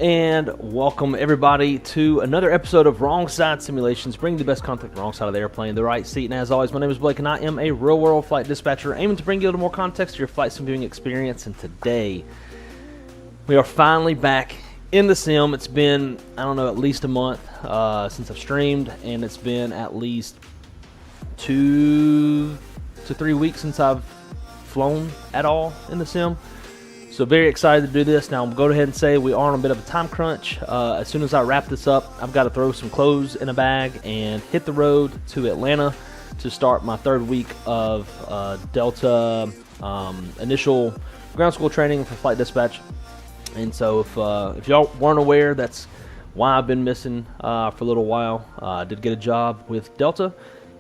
And welcome everybody to another episode of Wrong Side Simulations, bringing the best content from the wrong side of the airplane, the right seat. And as always, my name is Blake, and I am a real-world flight dispatcher, aiming to bring you a little more context to your flight sim viewing experience. And today, we are finally back in the sim. It's been, I don't know, at least a month since I've streamed, and it's been at least 2 to 3 weeks since I've flown at all in the sim. So very excited to do this. Now I'm going to go ahead and say we are on a bit of a time crunch. As soon as I wrap this up, I've got to throw some clothes in a bag and hit the road to Atlanta to start my third week of Delta initial ground school training for flight dispatch. And so if y'all weren't aware, that's why I've been missing for a little while. I did get a job with Delta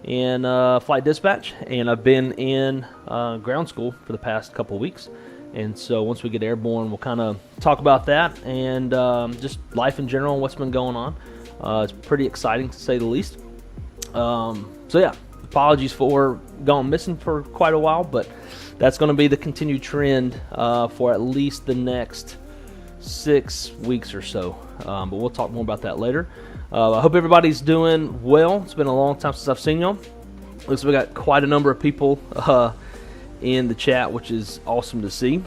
in flight dispatch, and I've been in ground school for the past couple weeks. And so once we get airborne, we'll kind of talk about that and just life in general and what's been going on. It's pretty exciting, to say the least. So yeah, apologies for going missing for quite a while, but that's going to be the continued trend for at least the next 6 weeks or so. But we'll talk more about that later. I hope everybody's doing well. It's been a long time since I've seen y'all. Looks like we got quite a number of people in the chat, which is awesome to see.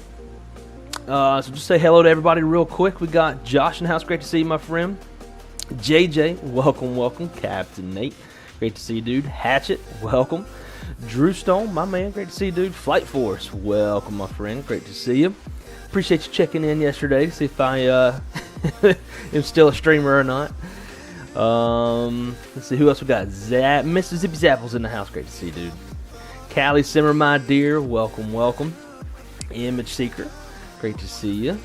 So just say hello to everybody real quick. We got Josh in the house. Great to see you, my friend. JJ, welcome. Captain Nate, great to see you, dude. Hatchet, welcome. Drew Stone, my man, great to see you, dude. Flight Force, welcome, my friend. Great to see you. Appreciate you checking in yesterday to see if I am still a streamer or not. Let's see who else we got. Mississippi Zapple's in the house. Great to see you, dude. Callie Simmer, my dear, welcome. Image Seeker, great to see you.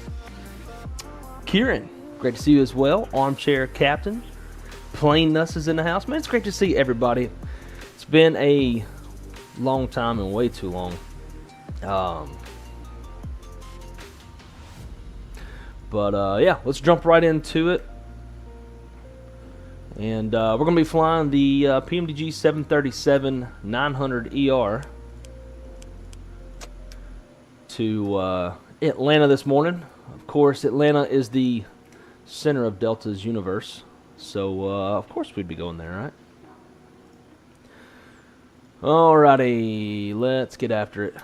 Kieran, great to see you as well. Armchair Captain, Plain Nuss is in the house. Man, it's great to see everybody. It's been a long time and way too long. Yeah, let's jump right into it. And we're going to be flying the Pmdg 737-900ER to Atlanta this morning. Of course, Atlanta is the center of Delta's universe, so of course we'd be going there, right? Alrighty, let's get after it.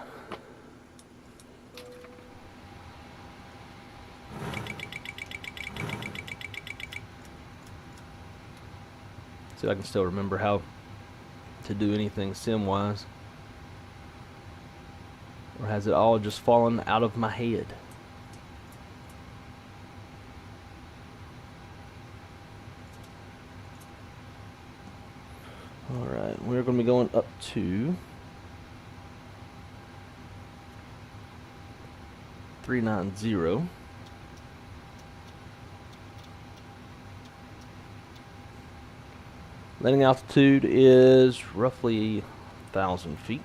See if I can still remember how to do anything sim-wise. Or has it all just fallen out of my head? Alright, we're going to be going up to 390. Landing altitude is roughly 1,000 feet.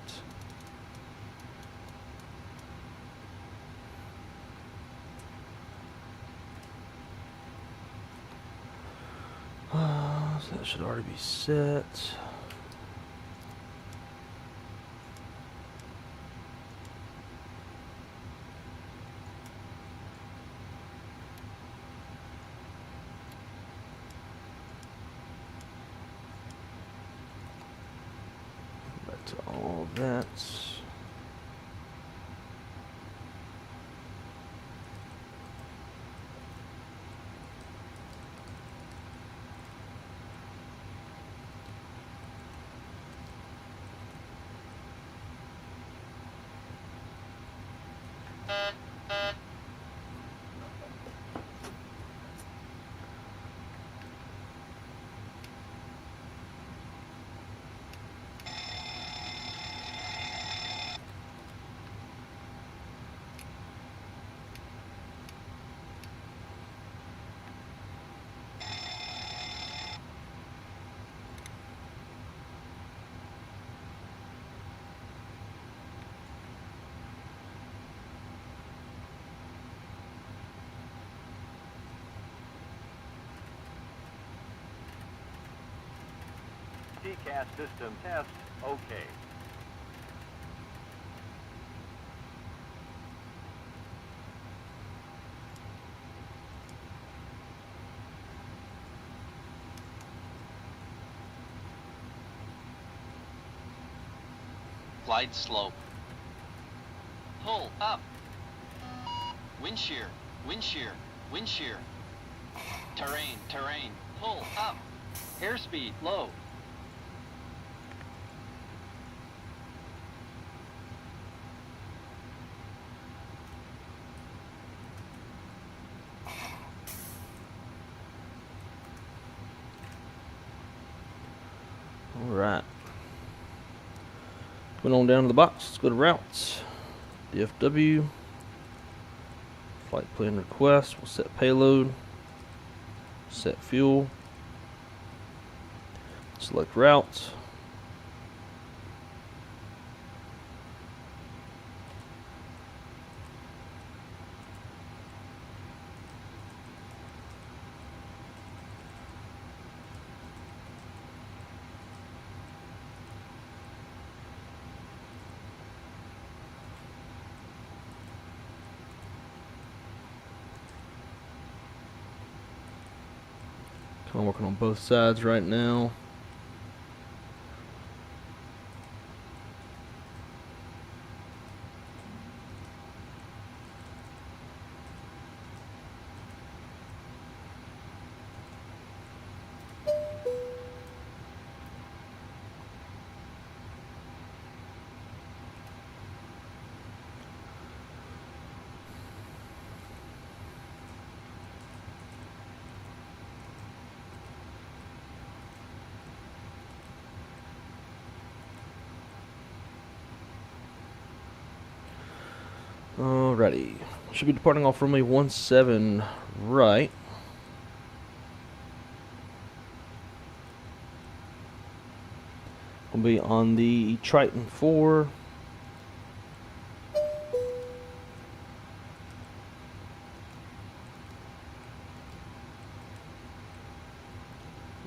So that should already be set. All that. TCAS system test, okay. Glide slope. Pull up. Wind shear, wind shear, wind shear. Terrain, terrain. Pull up. Airspeed low. Alright. Went on down to the box. Let's go to routes. DFW. Flight plan request. We'll set payload. Set fuel. Select routes. I'm working on both sides right now. Alrighty, should be departing off runway 17 right. We'll be on the Triton 4.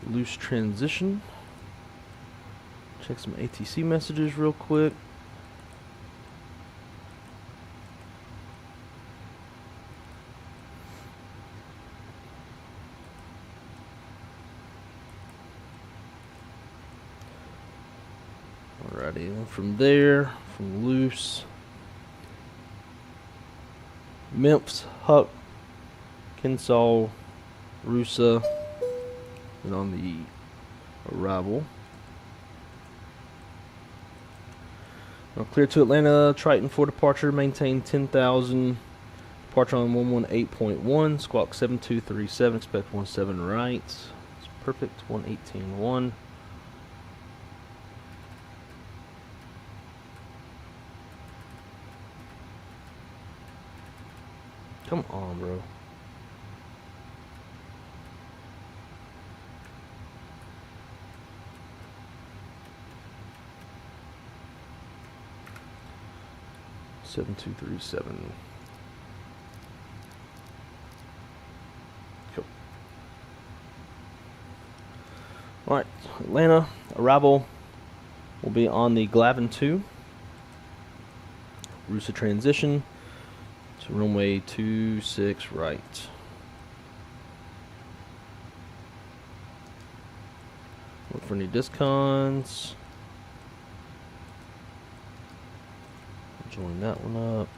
Loose transition. Check some ATC messages real quick. Alrighty, and from there, from loose, Memphis, Huck, Kensaw, Rusa, and on the arrival. Now clear to Atlanta, Triton 4 departure, maintain 10,000, departure on 118.1, squawk 7237, expect 17 right. It's perfect, 118.1. Come on, bro. Seven two three seven. Cool. All right, Atlanta arrival will be on the Glavin 2. Rusa transition. So runway 26 right. Look for any discons. Join that one up.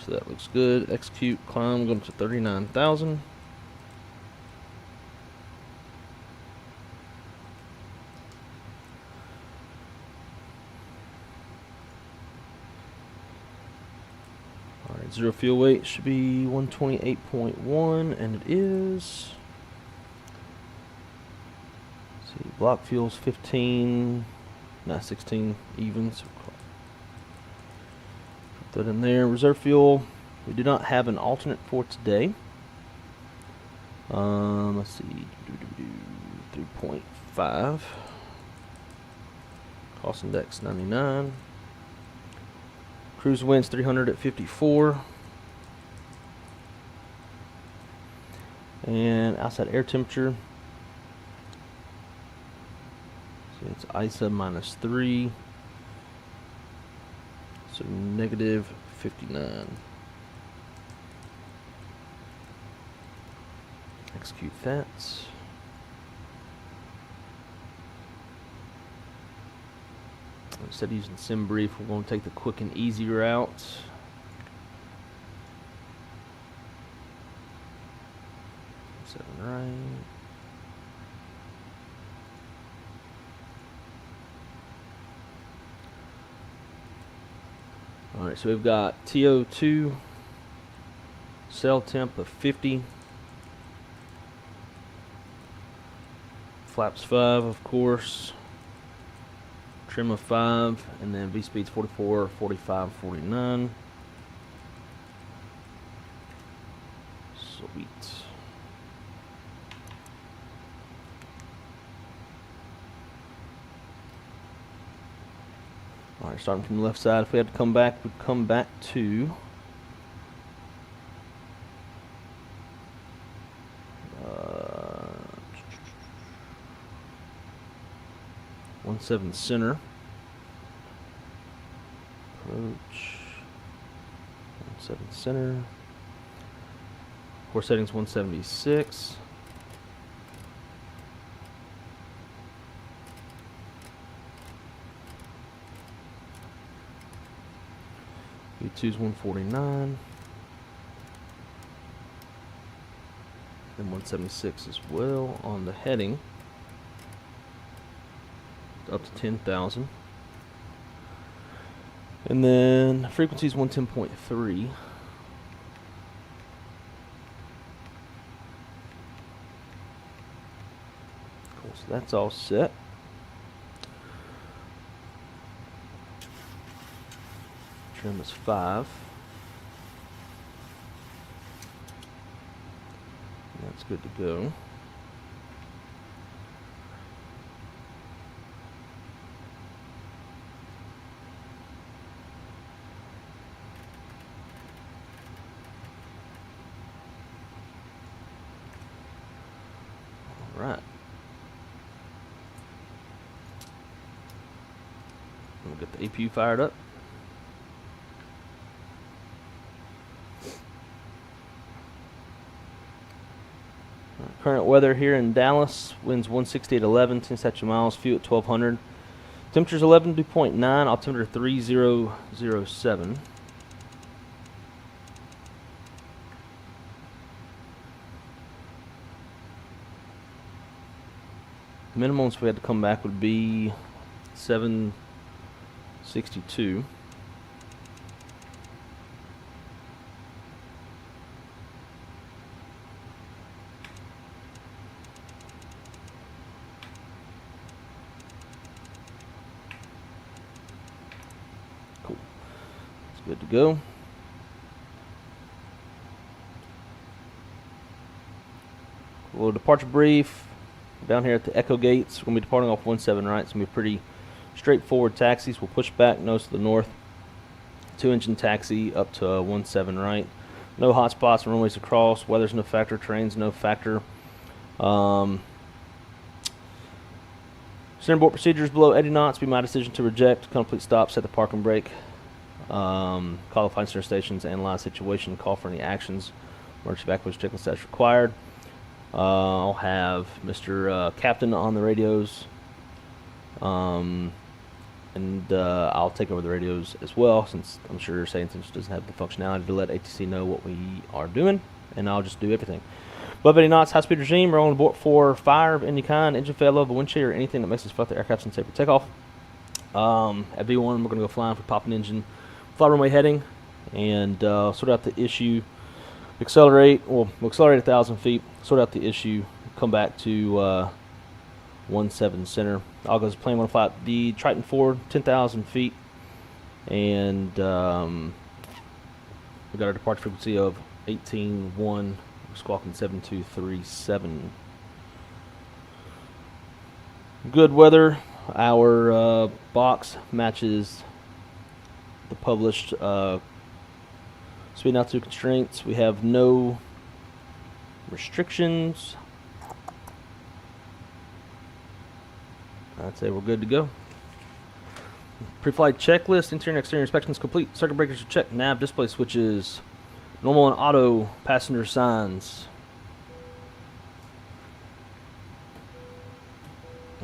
So that looks good. Execute climb going to 39,000. Zero fuel weight should be 128.1, and it is. Let's see, block fuel's 15, not 16 even. So put that in there. Reserve fuel. We do not have an alternate for today. Let's see, 3.5. Cost index 99. Cruise winds 300 at 54. And outside air temperature. See, it's ISA -3. So negative 59. Execute that. Instead of using sim brief, we're going to take the quick and easy route. Right. Alright, so we've got TO2, cell temp of 50, flaps 5, of course, trim of 5, and then V speeds 44, 45, 49. Sweet. Alright, starting from the left side, if we had to come back, we'd come back to 17 center. Approach 17 center. Core settings 176. V2's 149. And 176 as well on the heading. Up to 10,000. And then frequency is 110.3. Cool, so that's all set. Trim is 5. And that's good to go. Right. We'll get the APU fired up. Current weather here in Dallas, winds 160 at 11, 10 statute miles, few at 1200. Temperature's 11.9, altimeter 3007. Minimums if we had to come back would be 762. Cool. It's good to go. Well, departure brief. Down here at the Echo gates, we're going to be departing off 17 right. It's going to be pretty straightforward taxis. We'll push back, nose to the north. 2-engine taxi up to 17 right. No hot spots and runways to cross. Weather's no factor. Terrain's no factor. Center board procedures below 80 knots. Be my decision to reject. Complete stop. Set the parking brake. Call the flight center stations. Analyze situation. Call for any actions. Emergency evacuation checklist as required. I'll have Mr. Captain on the radios, and I'll take over the radios as well, since I'm sure Satan doesn't have the functionality to let ATC know what we are doing, and I'll just do everything. Above 80 knots, high-speed regime, rolling abort for fire of any kind, engine failure, wind shear, or anything that makes us float the aircraft and safe for takeoff. At V1, we're going to go flying for popping engine, fly runway heading, and sort out the issue. Accelerate, well, we'll accelerate 1,000 feet, sort out the issue, come back to 17 center. All goes plane 1 flight, the Triton 4, 10,000 feet, and we got our departure frequency of 18.1, we're squawking 7237. Good weather, our box matches the published speed and altitude constraints. We have no restrictions. I'd say we're good to go. Pre-flight checklist. Interior and exterior inspections complete. Circuit breakers are checked. Nav display switches. Normal and auto passenger signs.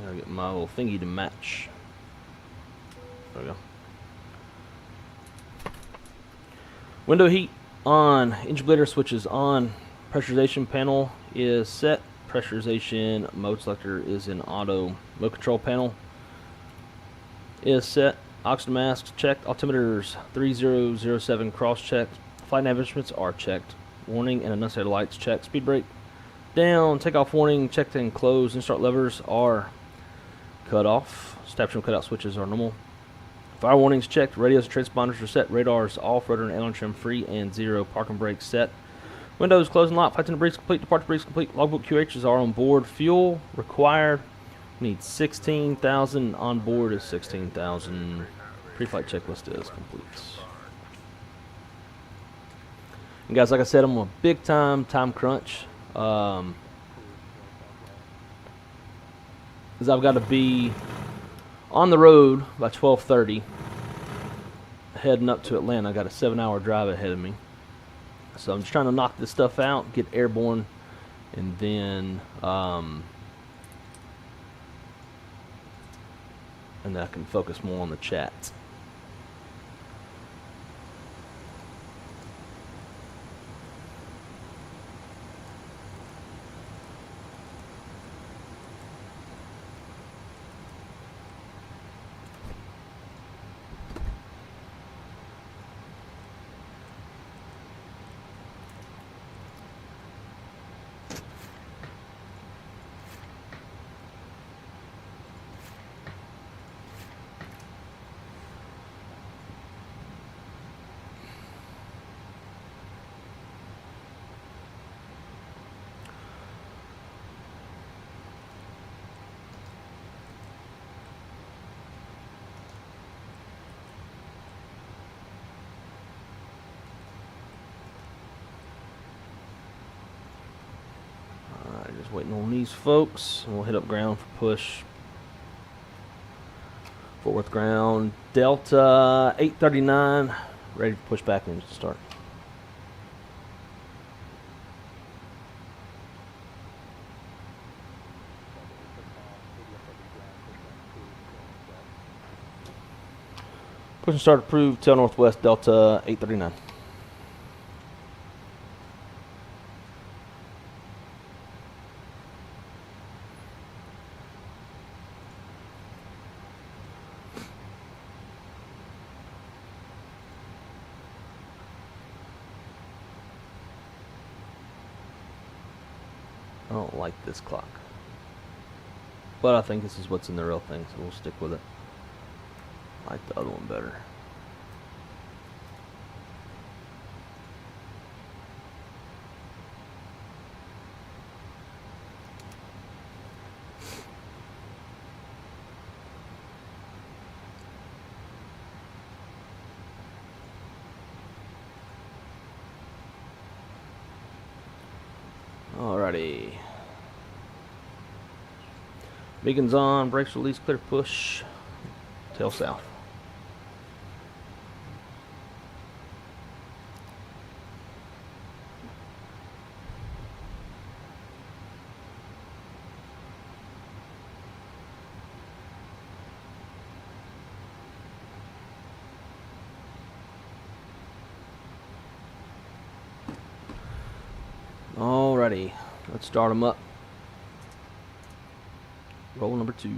I'll get my little thingy to match. There we go. Window heat on. Engine blitter switches on. Pressurization panel is set. Pressurization mode selector is in auto. Mode control panel is set. Oxygen masks checked. Altimeters 3007 cross checked. Flight nav instruments are checked. Warning and annunciator lights checked. Speed brake down. Takeoff warning checked and closed. And start levers are cut off. Step trim cutout switches are normal. Fire warnings checked. Radios and transponders are set. Radars off. Rudder and aileron trim free and 0. Parking brakes set. Windows closed and locked. Flight attendant briefs complete. Departure briefs complete. Logbook QHs are on board. Fuel required. Need 16,000. On board is 16,000. Pre-flight checklist is complete. And guys, like I said, I'm on a big time crunch. Because I've got to be on the road by 12:30. Heading up to Atlanta. I got a 7-hour drive ahead of me. So I'm just trying to knock this stuff out, get airborne, and then I can focus more on the chat. Just waiting on these folks, and we'll hit up ground for push. Fort Worth ground, Delta 839, ready to push back and start. Push and start approved, tail northwest, Delta 839. I don't like this clock, but I think this is what's in the real thing, so we'll stick with it. I like the other one better. Alrighty. Beacons on, brakes release, clear push, tail south. Alrighty, let's start them up. Roll number 2.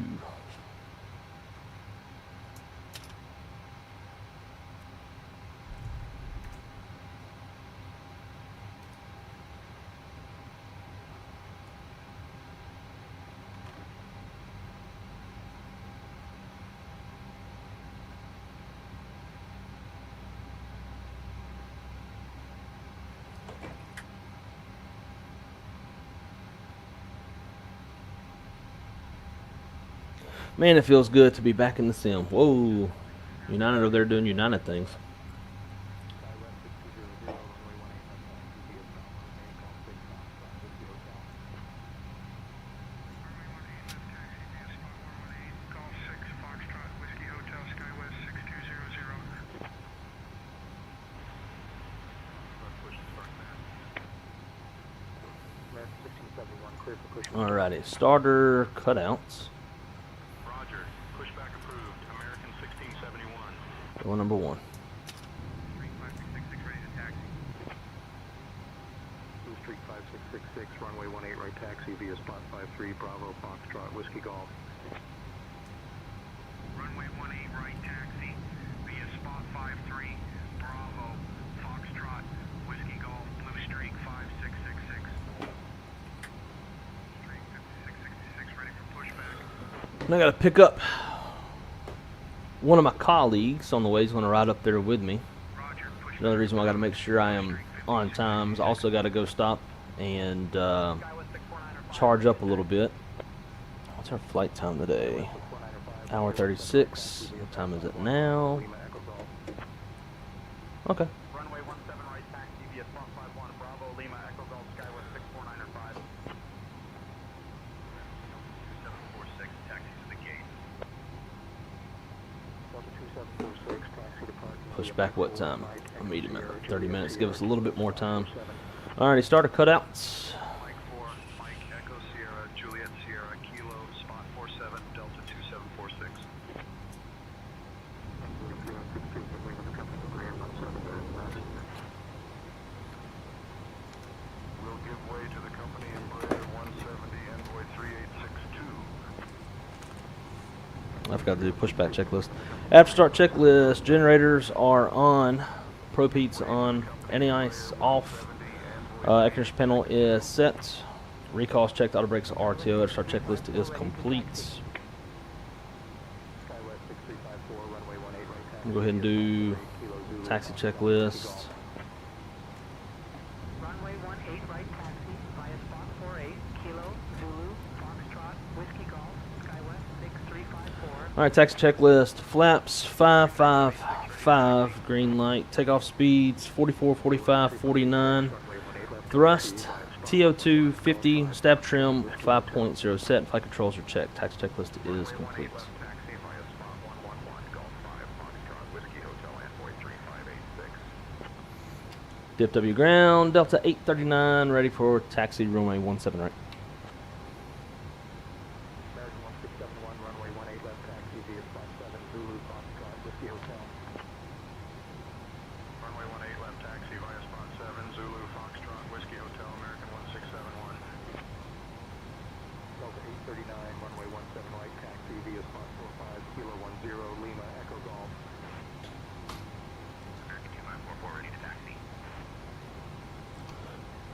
Man, it feels good to be back in the sim. Whoa. United over there doing United things. Alrighty, starter cutouts. Roger. Pushback approved. American 1671. Door number 1. Street 5666 ready to taxi. Blue Street 5666, runway 18 right taxi via spot 53, Bravo, Foxtrot, Whiskey Golf. Runway 18 right taxi via spot 53, Bravo, Foxtrot, Whiskey Golf, Blue Streak 5666. Street 5666 ready for pushback. And I got to pick up one of my colleagues on the way. He's going to ride up there with me. Roger, pushback. Another reason why I got to make sure I am on time is also got to go stop and charge up a little bit. What's our flight time today? Hour 36. What time is it now? Okay. Runway 17 right taxi via spot 51 Bravo, Lima, Echo Golf, Skywest 64905. 2746, taxi to the gate. Delta 2746, taxi to parking. Push back what time? A medium at 30 minutes. Give us a little bit more time. Alrighty, starter cutouts. Mike 4, Mike Echo Sierra, Juliet Sierra, Kilo, spot 47, Delta 2746. We'll give way to the company Embraer 170, Envoy 3862. I forgot to do pushback checklist. After start checklist, generators are on, probe heats on, anti-ice off, air conditioning panel is set, recalls checked, auto brakes RTO, after start checklist is complete. Skywest 6354, runway 18 right taxi. We'll go ahead and do taxi checklist. Runway 18 right taxi via spot 48, Kilo, Zulu, Foxtrot, Whiskey Golf, Skywest 6354. Alright, taxi checklist. Flaps 555, green light. Takeoff speeds 44, 45, 49. Thrust TO2 50, stab trim 5.0 set. Flight controls are checked. Taxi checklist is complete. Taxi via spot 111, Golf 5, Foxtrot, Whiskey Hotel, Envoy 3586. DFW ground, Delta 839, ready for taxi, runway 17 right. American 1671, runway 18 left taxi via spot 7, Zulu, Foxtrot, Whiskey Hotel. Runway 18 left taxi via spot 7, Zulu, Foxtrot, Whiskey Hotel, American 1671. Delta 839, runway 17 right taxi via spot 45, Kilo 10, Lima, Echo Golf. American 2944 ready to taxi.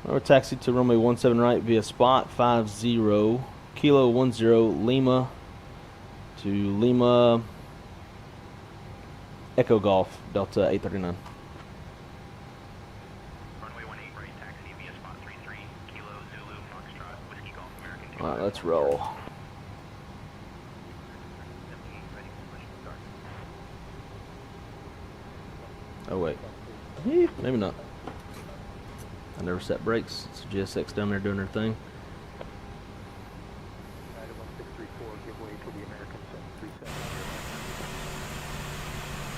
Or taxi to runway 17 right via spot 50, Kilo 10, Lima to Lima, Echo Golf, Delta 839. Runway 18 right taxi via spot 33, Kilo, Zulu, Foxtrot, Whiskey Golf, American 2. Alright, let's roll. 78 ready for push start. Oh wait, maybe not. I never set brakes. It's GSX down there doing their thing. United 1634, give way to the American 737.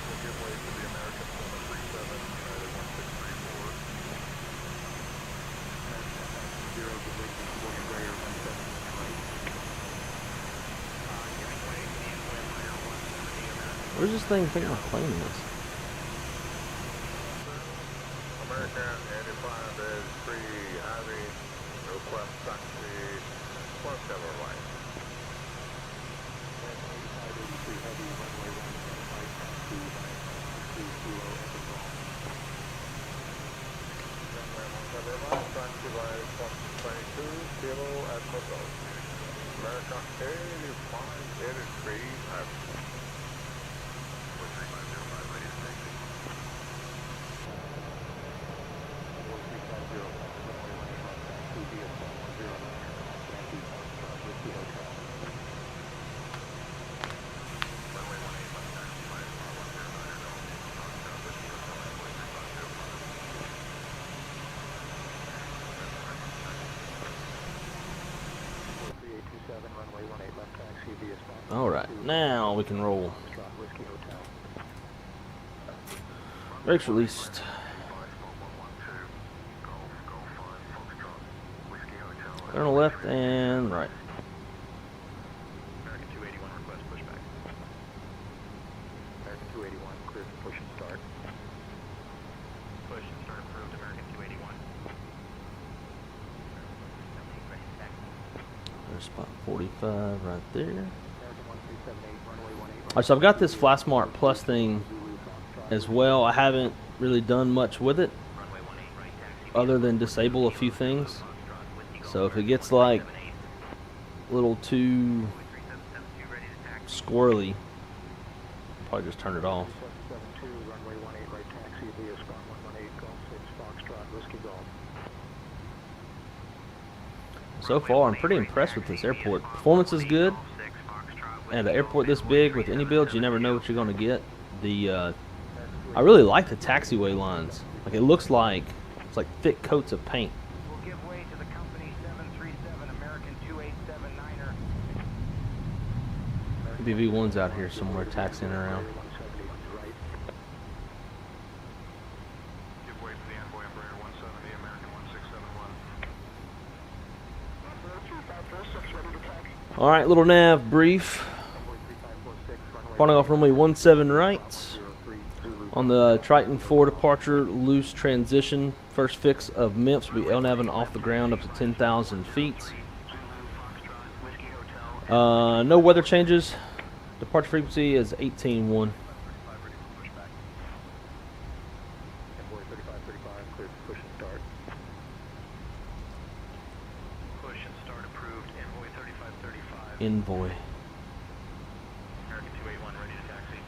We'll give way to the American 737, United 1634. MSFS24, give way to the Embraer 170 right. Giving way to the Embraer 170, American. Where's this thing thinking I'm playing this? American 85 is free, heavy, request taxi, plus cover line. American 85 83 heavy, runway 17 right taxi, 2 Kilo, Echo Golf. Runway 17 right taxi by spot 22, Kilo, Echo Golf. American 85 83 heavy. 4505 ready to taxi. 4350, runway 18 left taxi via spot 10, Yankee Foxtrot, Whiskey Hotel. Runway 18 left taxi via spot 109, Foxtrot, Whiskey Hotel, Envoy 3505. 4827, runway 18 left taxi via spot. Alright, now we can roll. Foxtrot, Whiskey Hotel. Brakes released. Turn left and right. American 281 request pushback. American 281 cleared for spot 45 right there. Alright, so I've got this FlySmart Plus thing as well. I haven't really done much with it other than disable a few things. So if it gets like a little too squirrely, I'll probably just turn it off. So far, I'm pretty impressed with this airport. Performance is good. And an airport this big with any builds, you never know what you're going to get. I really like the taxiway lines. Like, it looks like it's like thick coats of paint. We'll give way to the company 737 American 2879er. BV1's out here somewhere taxiing around. Give way to the Envoy Embraer 170, American 1671. Alright, little nav brief. Starting off runway 17 right. On the Triton 4 departure, loose transition. First fix of MIPS will be LNAVing off the ground up to 10,000 feet. No weather changes. Departure frequency is 18.1. Push and start approved. Envoy 3535. Envoy. American 281 ready to taxi.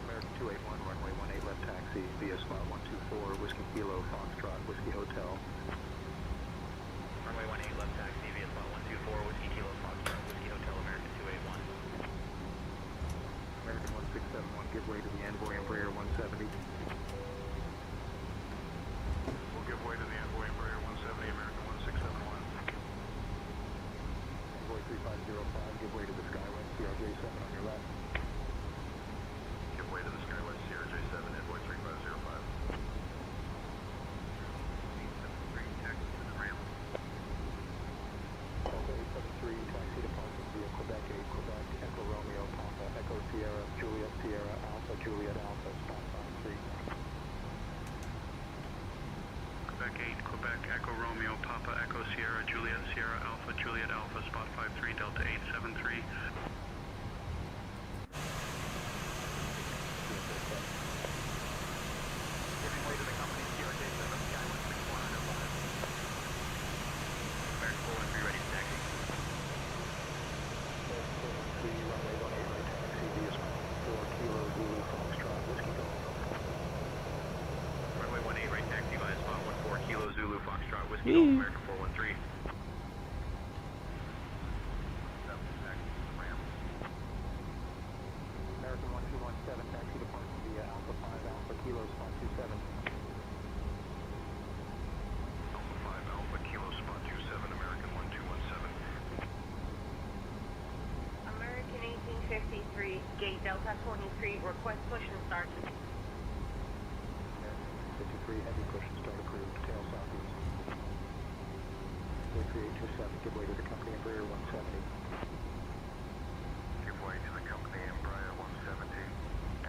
American 281, runway 18 left taxi via spot 124, Whiskey Kilo, Foxtrot, Whiskey Hotel. Runway 18 left taxi via spot 124, Whiskey Kilo, Foxtrot, Whiskey Hotel, American 281. American 1671, give way to the Envoy Embraer 170. We'll give way to the Envoy Embraer 170, American 1671. Envoy 3505, give way to the Skywest CRJ7 on your left. Give way to the Skywest CRJ7, Envoy 3505. 873, taxi to the ramp. Delta 873, taxi to parking via Quebec 8, Quebec, Echo Romeo, Papa, Echo Sierra, Juliet Sierra, Alpha, Juliet Alpha, spot 53. Quebec 8, Quebec, Echo Romeo, Papa, Echo Sierra, Juliet Sierra, Alpha, Juliet Alpha, spot 53, Delta 873. Giving way to the company CRJ7, Skywest 6105. American 413 ready to taxi. Runway 18 right taxi via spot 4 Kilo Zulu Foxtrot, Whiskey Golf. Runway 18 right taxi via spot 14 Kilo Zulu Foxtrot, Whiskey Golf, American 413. American 1217, taxi to parking via Alpha 5 Alpha Kilo, spot 27. Alpha 5 Alpha Kilo, spot 27, American 1217. American 1853, gate Delta 23, request push and start. 53, heavy push and start approved, tail southeast. 3827, give way to the company Embraer 170. Give way to the company Embraer 170,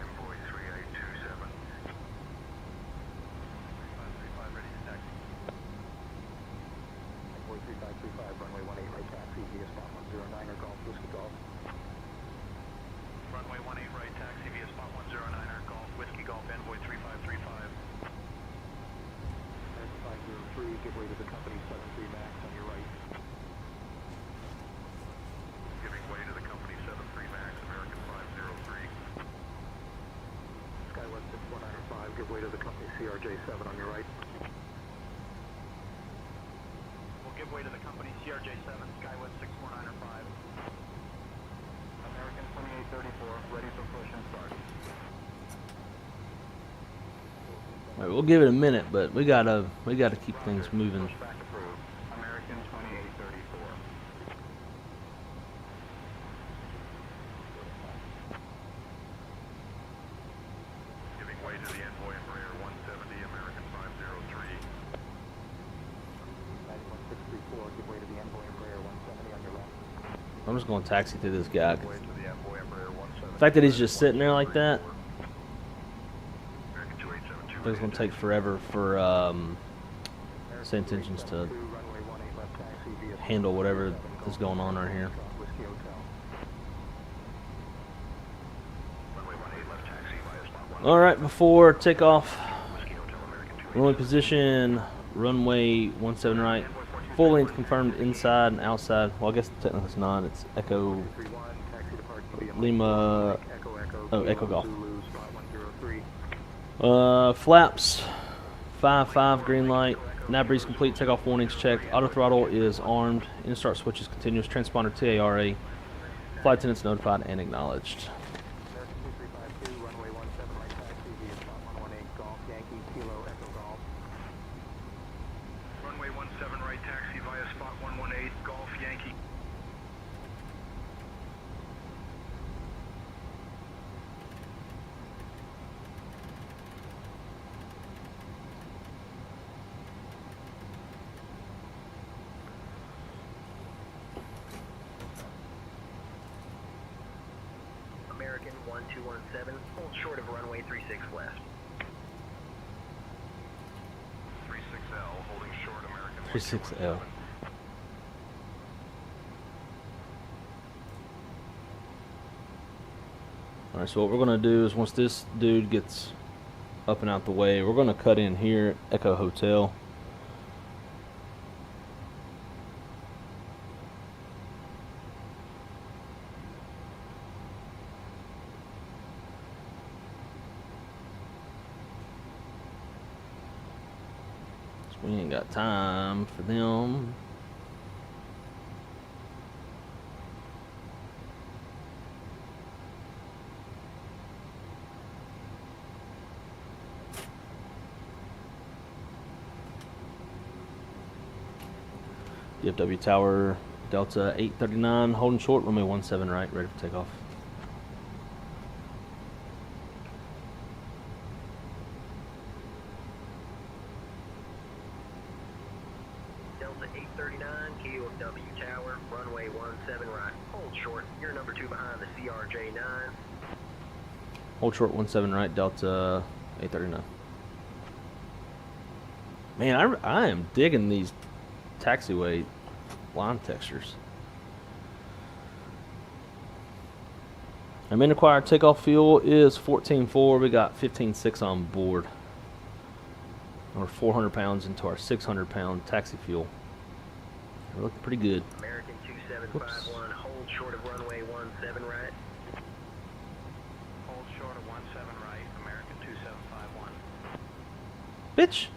Envoy 3827. 3535 ready to taxi. Envoy 3535, runway 18 right taxi via spot 109er Golf, Whiskey Golf. Runway 18 right taxi via spot 109er Golf, Whiskey Golf, Envoy 3535. American 503, give way to the company 73 Max on your right. Giving way to the company 73 Max, American 503. Skywest 6195, give way to the company CRJ7 on your right. We'll give way to the company CRJ7, Skywest 6495. American 2834, ready for push and start. Alright, we'll give it a minute, but we gotta keep things moving. Pushback approved. American 2834. Giving way to the Envoy Embraer 170, American 503. 91634, give way to the Envoy Embraer 170 on your left. I'm just gonna taxi through this guy. Way to the Envoy Embraer 170. The fact that he's just sitting there like that, American 2872. it's gonna take forever for send intentions to Runway 18 left taxi handle whatever is going on right here. All right, before takeoff, runway position, runway 17 right, full length confirmed inside and outside. Well, I guess technically it's not. It's Echo Lima. Oh, Echo Golf. Flaps 5-5 green light. Nav breeze complete. Takeoff warnings checked. Auto throttle is armed. In start switch is continuous. Transponder TARA. Flight attendants notified and acknowledged. Runway 17 right taxi via spot 118 Golf Yankee. American 1217, hold short of runway 36 left. 36L, holding short American 36L. Alright, so what we're going to do is once this dude gets up and out the way, we're going to cut in here, Echo Hotel. We ain't got time for them. DFW Tower, Delta 839, holding short, runway 17 right, ready for takeoff. Delta 839, KUXIU Tower, runway 17 right, hold short. You're number 2 behind the CRJ9. Hold short 17 right, Delta 839. Man, I am digging these taxiway line textures. Our main required takeoff fuel is 14.4. We got 15.6 on board. We're 400 pounds into our 600 pound taxi fuel. We're looking pretty good. American 2751, hold short of runway 17 right. Hold short of 17 right, American 2751. Bitch!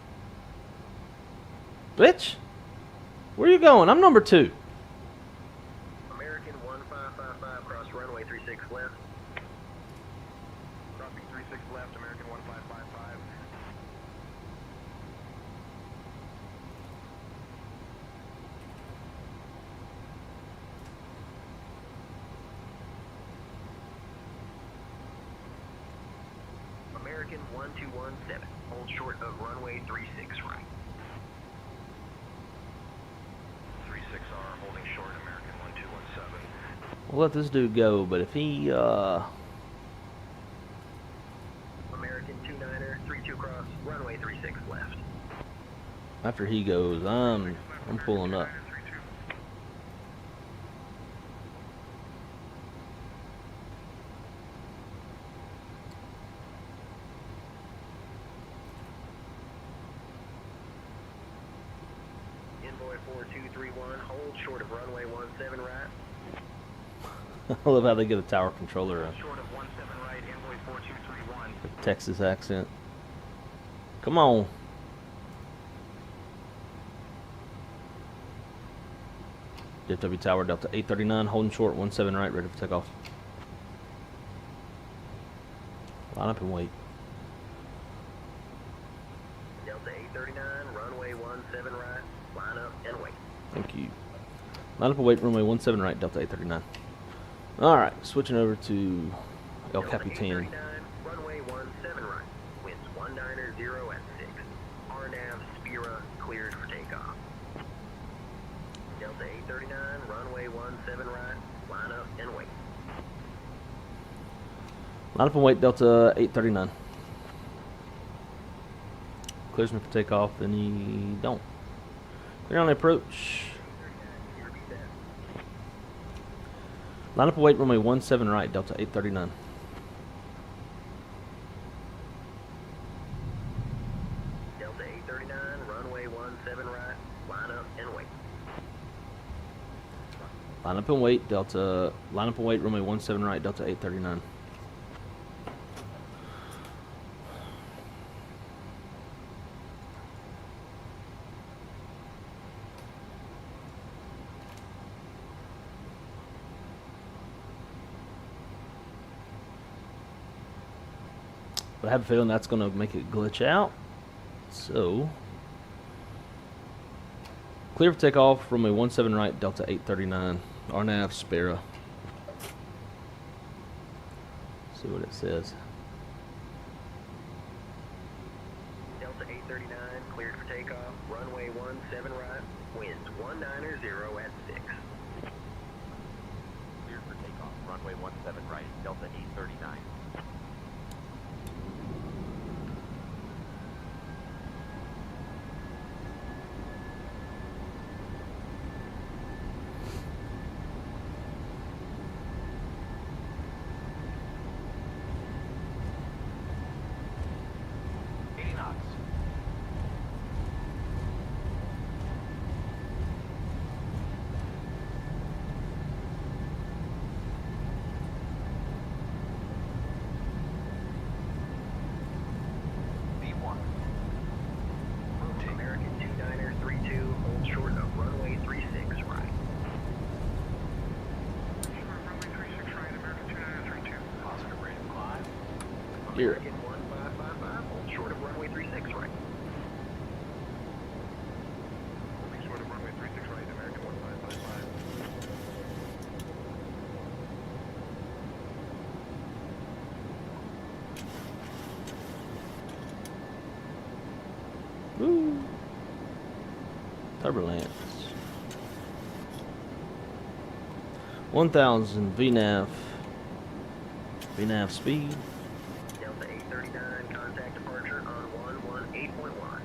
Bitch! Where are you going? I'm number 2. American 1555, cross runway 36 left. Crossing 36 left, American 1555. American 1217, hold short of runway 36 right. 36R, holding short American 1217. We'll let this dude go, but if he, American 29er, 32 cross, runway 36 left. after he goes, I'm pulling up. Envoy 4231, hold short of runway 17 right. I love how they get a tower controller, Short of 17 right, Envoy 4231. a Texas accent. Come on. DFW Tower, Delta 839, holding short, 17 right, ready for takeoff. Line up and wait. Delta 839, runway 17 right, line up and wait. Thank you. Line up and wait, runway 17 right, Delta 839. Alright, switching over to El Delta Capitan. 839, runway 17 right, winds 190 at 6. RNAV Spira cleared for takeoff. Delta 839, runway 17 right, line up and wait. Line up and wait, Delta 839. Clears me for takeoff, then he don't. Clear on the approach. Line up and wait, runway 17 right, Delta 839. Delta 839, runway 17 right, line up and wait. Line up and wait, Delta. Line up and wait, runway 17 right, Delta 839. But I have a feeling that's going to make it glitch out. So, clear for takeoff, runway 17 right, Delta 839. RNAV Spera. See what it says. Delta 839, cleared for takeoff, runway 17 right, winds 190 at 6. Cleared for takeoff, runway 17 right, Delta 839. American 2932, hold short of runway 36 right. Runway 36 right, American 2932. Positive rate of climb. Here. American 1555, hold short of runway 36 right. Holding short of runway 36 right, American 1555. Woo. Turbulence. 1000 VNAV. VNAV speed. Delta 839, contact departure on 118.1.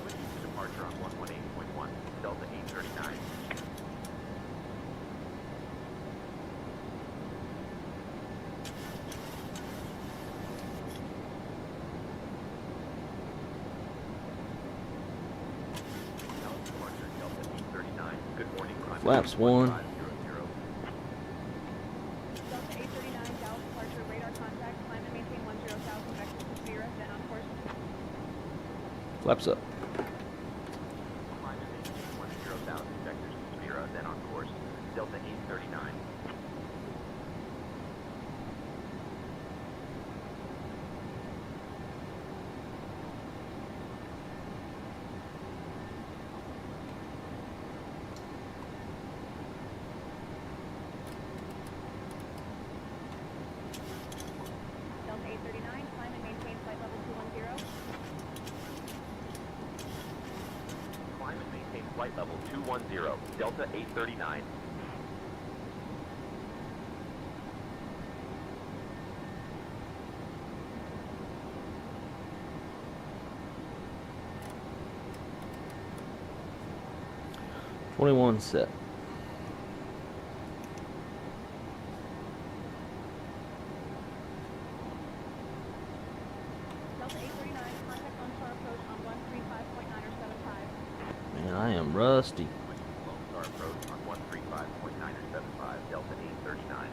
Switching to departure on 118.1, Delta 839. Departure Delta 839. Good morning. Climb Flaps 1. 1500. Delta 839, Dallas departure, radar contact, climb and maintain 10,000 vectors to Sierra, then on course. Flaps up. Climb and maintain 10,000 vectors to Spira, then on course. Delta 839. Delta 839, climb and maintain flight level 210. Climb and maintain flight level 210, Delta 839. Twenty-one set. Delta 839, contact on-star approach on 135.9 or 75. Man, I am rusty. Lone Star approach on 135.9 or 75, Delta 839.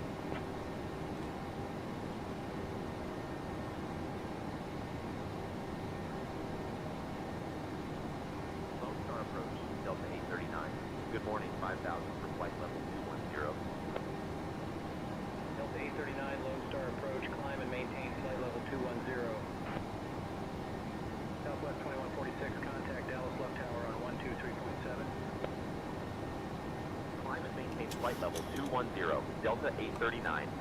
Lone Star approach, Delta 839. Good morning, 5,000 for flight level 210. Delta 839, Lone Star approach, climb and maintain flight level 210. Southwest 2146, contact Dallas left tower on 123.7. Climb and maintain flight level 210, Delta 839.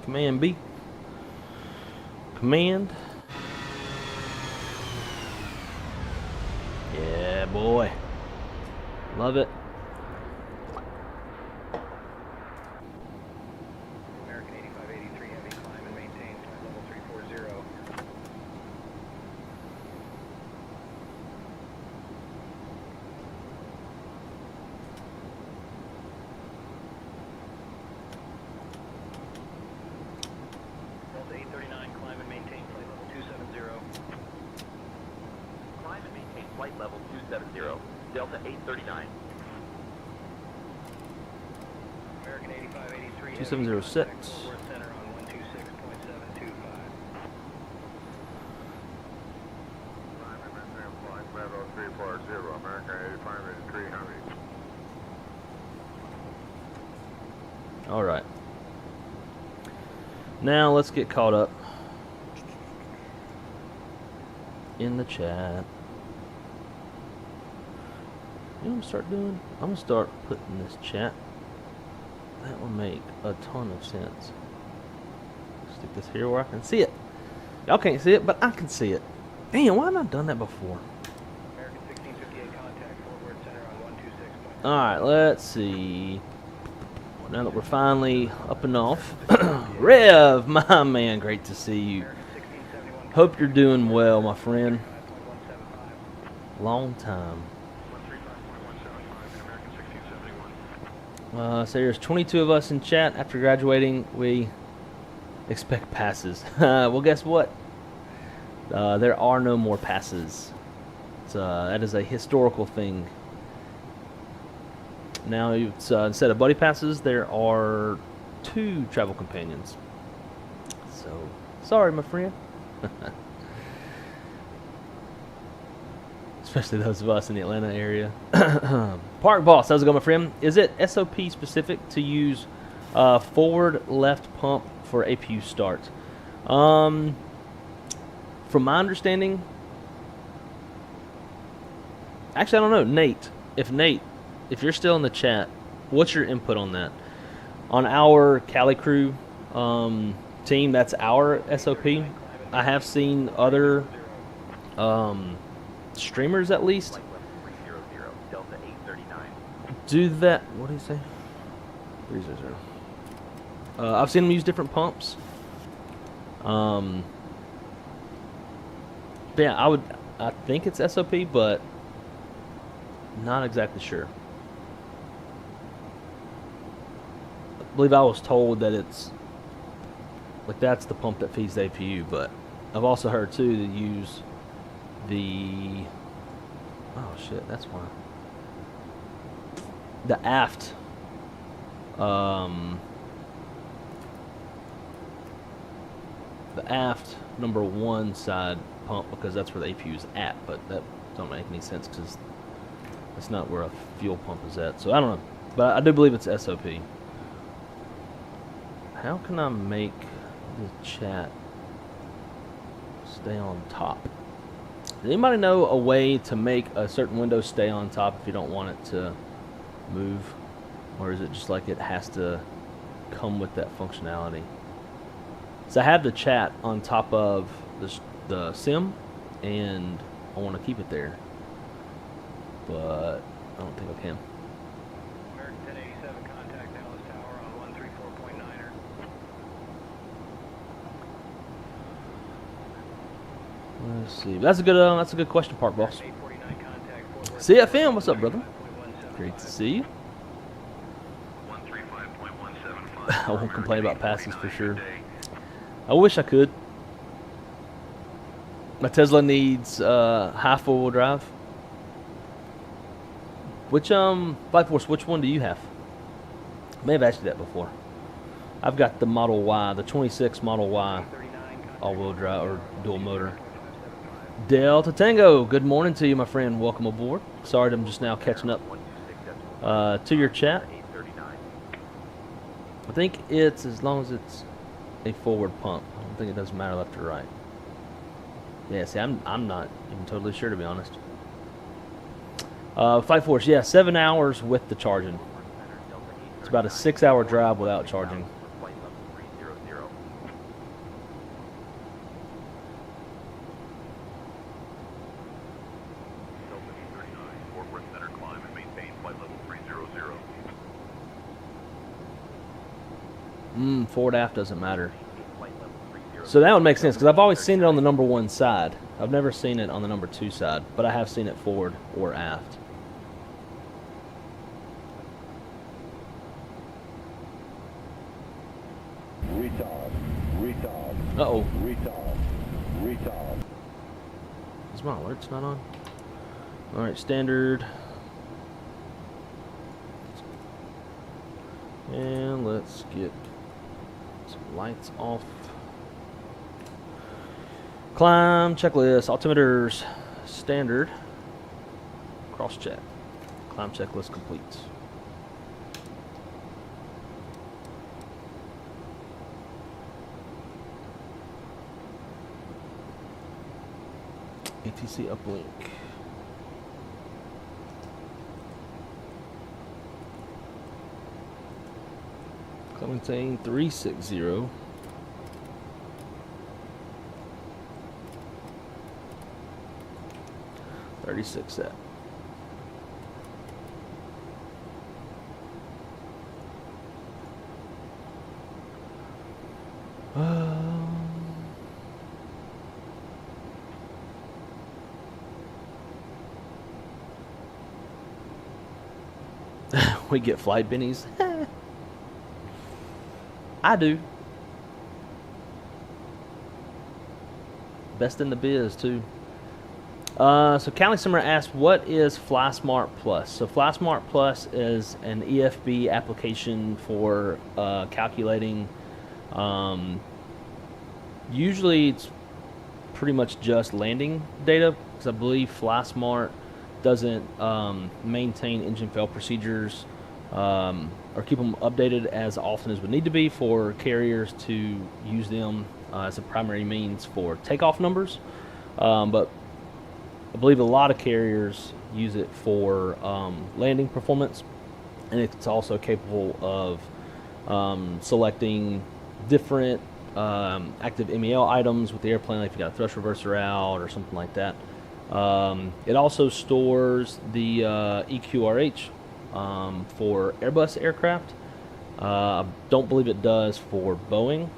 Command B. Command. Yeah, boy. Love it. American 8583 heavy, climb and maintain flight level 340. Delta 839, climb and maintain flight level 270. Climb and maintain flight level 270. Delta 839. American 8583 heavy, 2706. contact forward center on 126.725. Flight Bravo 340, American 8583 Heavy. All right. Now let's get caught up in the chat. You know what I'm gonna start doing? I'm gonna start putting this chat. That will make a ton of sense. Stick this here where I can see it. Y'all can't see it, but I can see it. Damn, why haven't I done that before? American 1658 contact forward center on 126.725. Alright, let's see. Now that we're finally up and off. Rev, my man, great to see you. Hope you're doing well, my friend. Long time. So there's 22 of us in chat. After graduating, we expect passes. Well, guess what? There are no more passes. That is a historical thing. Now, it's, instead of buddy passes, there are 2 travel companions. So, sorry, my friend. Especially those of us in the Atlanta area. Park Boss, how's it going, my friend? Is it SOP specific to use forward left pump for APU start? From my understanding, actually, I don't know. Nate, if you're still in the chat, what's your input on that? On our Cali crew team, that's our SOP. I have seen other streamers, at least, Delta 839. do that. What do you say? 300. I've seen them use different pumps. Yeah, I think it's SOP, but not exactly sure. I believe I was told that it's like that's the pump that feeds the APU, but I've also heard too to use the that's why the aft number 1 side pump, because that's where the APU is at, but that don't make any sense because that's not where a fuel pump is at. So I don't know, but I do believe it's SOP. How can I make the chat stay on top? Does anybody know a way to make a certain window stay on top if you don't want it to move? Or is it just like it has to come with that functionality? So I have the chat on top of the sim, and I want to keep it there, but I don't think I can. American 1087, contact Dallas Tower on 134.9er. Let's see. That's a good question, Park Boss. 849 contact forward. CFM, what's up, brother? Great to see you. 135.175. I won't complain about passes for sure. I wish I could. My Tesla needs high 4-wheel drive. Which Flight Force, which one do you have? I may have asked you that before. I've got the Model Y, the 26 Model Y all-wheel drive or dual motor. Delta Tango, good morning to you, my friend. Welcome aboard. Sorry, I'm just now catching up to your chat. I think it's as long as it's a forward pump. I don't think it doesn't matter left or right. Yeah, see, I'm not even totally sure, to be honest. Flight Force, yeah, 7 hours with the charging. It's about a 6-hour drive without charging. Forward aft doesn't matter. Flight level 30. So that would make sense because I've always seen it on the number 1 side. I've never seen it on the number 2 side, but I have seen it forward or aft. Retard. Retard. Uh-oh. Retard. Retard. Is my alerts not on? Alright, standard. And let's get some lights off. Climb, checklist, altimeters, standard. Cross check. Climb checklist complete. ATC uplink. Clementine 360. .36 set. We get flight bennies. I do. Best in the biz too. So Cali Summer asked, what is FlySmart Plus? So FlySmart Plus is an EFB application for calculating. Usually it's pretty much just landing data, because I believe FlySmart doesn't maintain engine fail procedures or keep them updated as often as would need to be for carriers to use them as a primary means for takeoff numbers. But I believe a lot of carriers use it for landing performance, and it's also capable of selecting different active MEL items with the airplane, like if you got a thrust reverser out or something like that. It also stores the EQRH for Airbus aircraft. I don't believe it does for Boeing.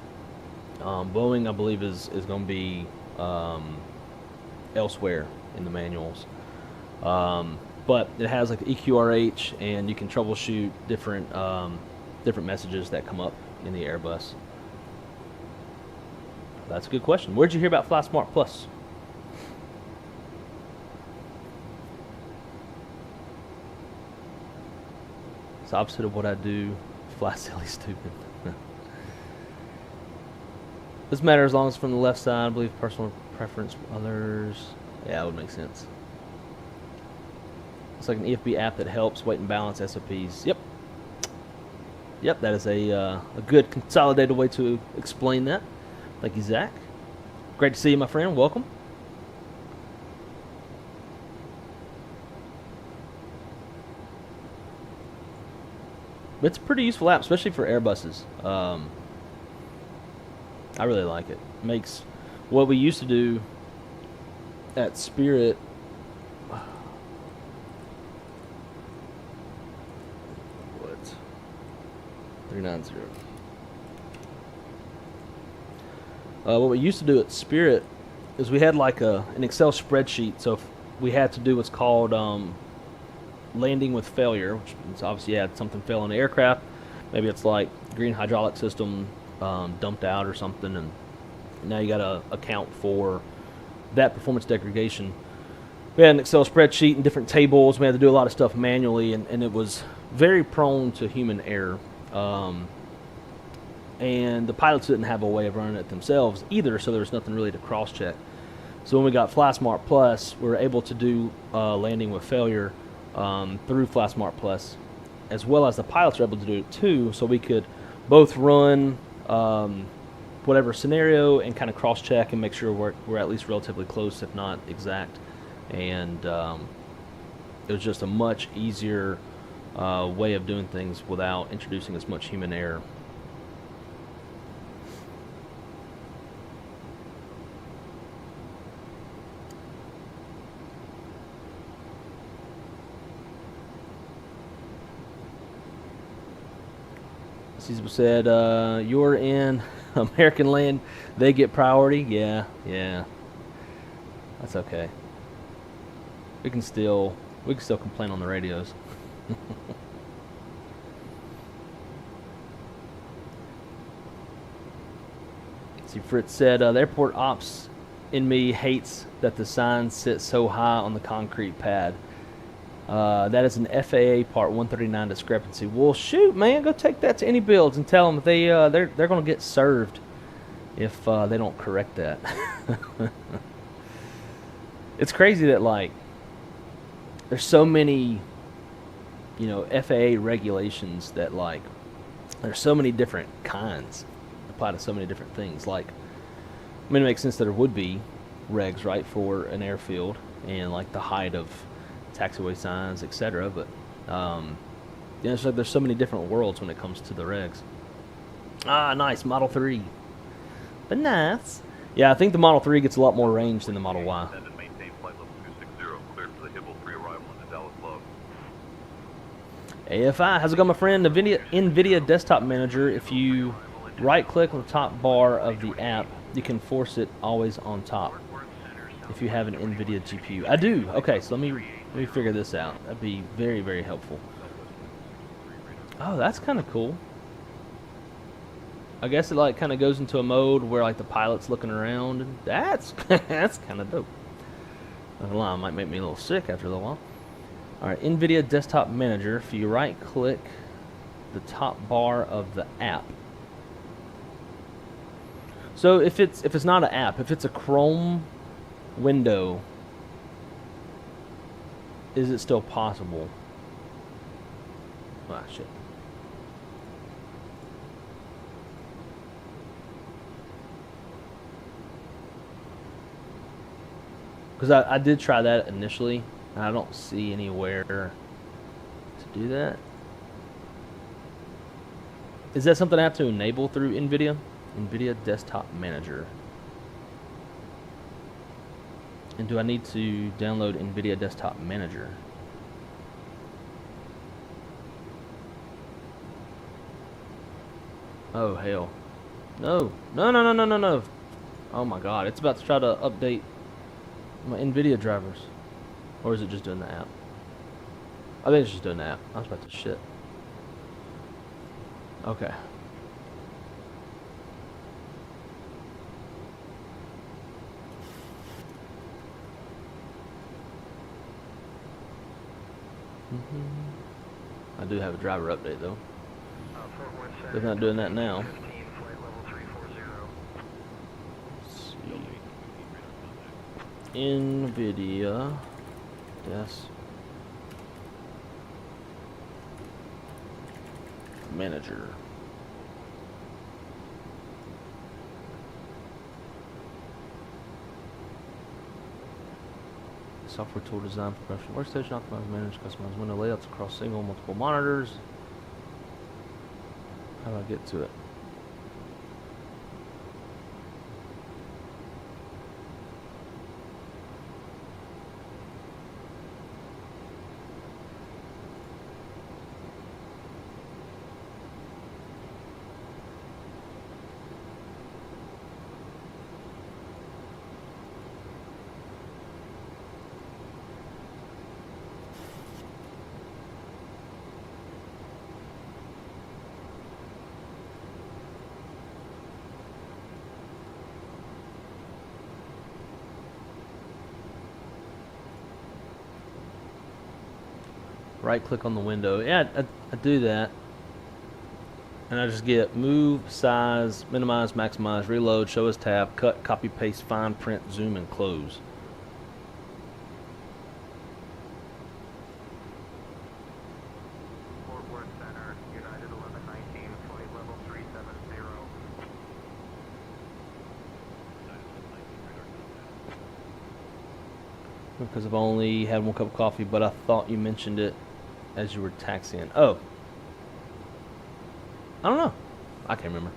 Boeing, I believe, is going to be elsewhere in the manuals. But it has like the EQRH, and you can troubleshoot different different messages that come up in the Airbus. That's a good question. Where'd you hear about FlySmart Plus? It's the opposite of what I do. Fly silly stupid. Doesn't matter as long as it's from the left side. I believe personal preference for others. Yeah, that would make sense. It's like an EFB app that helps weight and balance SOPs. Yep. Yep, that is a good consolidated way to explain that. Thank you, Zach. Great to see you, my friend. Welcome. It's a pretty useful app, especially for Airbuses. I really like it. Makes what we used to do at Spirit. What? 390. What we used to do at Spirit is we had like an Excel spreadsheet. So if we had to do what's called landing with failure, which means obviously you had something fail on the aircraft. Maybe it's like green hydraulic system dumped out or something, and now you got to account for that performance degradation. We had an Excel spreadsheet and different tables. We had to do a lot of stuff manually, and it was very prone to human error. And the pilots didn't have a way of running it themselves either, so there was nothing really to cross-check. So when we got FlySmart Plus, we were able to do landing with failure through FlySmart Plus, as well as the pilots were able to do it too, so we could both run whatever scenario and kind of cross-check and make sure we're at least relatively close, if not exact. And it was just a much easier way of doing things without introducing as much human error. Caesar said, "You're in American land. They get priority." Yeah, yeah. That's okay. We can still complain on the radios. See, Fritz said, "The airport ops in me hates that the signs sit so high on the concrete pad. That is an FAA Part 139 discrepancy." Well, shoot, man, go take that to any builds and tell them they're going to get served if they don't correct that. It's crazy that, like, there's so many, you know, FAA regulations that, like, there's so many different kinds apply to so many different things. Like, I mean, it makes sense that there would be regs, right, for an airfield and, like, the height of taxiway signs, etc. But you know, it's like there's so many different worlds when it comes to the regs. Ah, nice Model 3, but nice. Yeah, I think the Model 3 gets a lot more range than the Model Y. AFI, how's it going, my friend? NVIDIA Desktop Manager. If you right-click on the top bar of the app, you can force it always on top. If you have an NVIDIA GPU, I do. Okay, so let me figure this out. That'd be very, very helpful. Oh, that's kind of cool. I guess it like kind of goes into a mode where like the pilot's looking around, and that's that's kind of dope. Not gonna lie, it might make me a little sick after a little while. All right, NVIDIA Desktop Manager. If you right-click the top bar of the app. So if it's not an app, if it's a Chrome window, is it still possible? Ah, shit. Because I did try that initially, and I don't see anywhere to do that. Is that something I have to enable through NVIDIA? NVIDIA Desktop Manager. And do I need to download NVIDIA Desktop Manager? Oh, hell. No. No. Oh, my God. It's about to try to update my NVIDIA drivers. Or is it just doing the app? I think it's just doing the app. I was about to shit. Okay. I do have a driver update though. They're not doing that now. Let's see. NVIDIA. Yes. Manager. Software tool design for professional workstation, optimize, manage, customize window layouts across single, multiple monitors. How do I get to it? Right click on the window. Yeah, I do that. And I just get move, size, minimize, maximize, reload, show as tab, cut, copy, paste, fine print, zoom, and close. Fort Worth Center, United 1119, flight level 370. Because I've only had one cup of coffee, but I thought you mentioned it as you were taxiing. Oh. I don't know. I can't remember.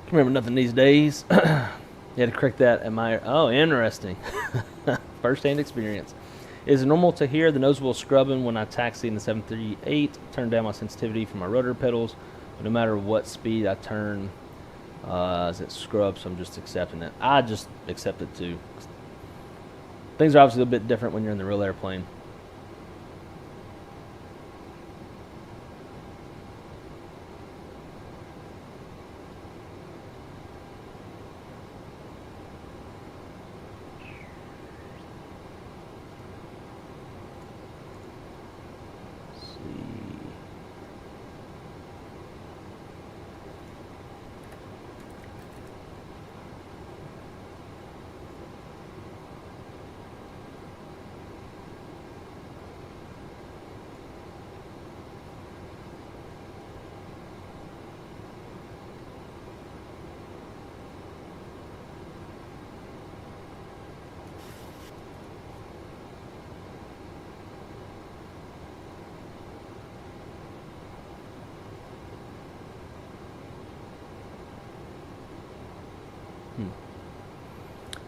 Can't remember nothing these days. You had to correct that at my... Oh, interesting. First-hand experience. Is it normal to hear the nose wheel scrubbing when I taxi in the 738? Turn down my sensitivity for my rotor pedals, but no matter what speed I turn, as it scrubs, so I'm just accepting it. I just accept it too. Things are obviously a bit different when you're in the real airplane.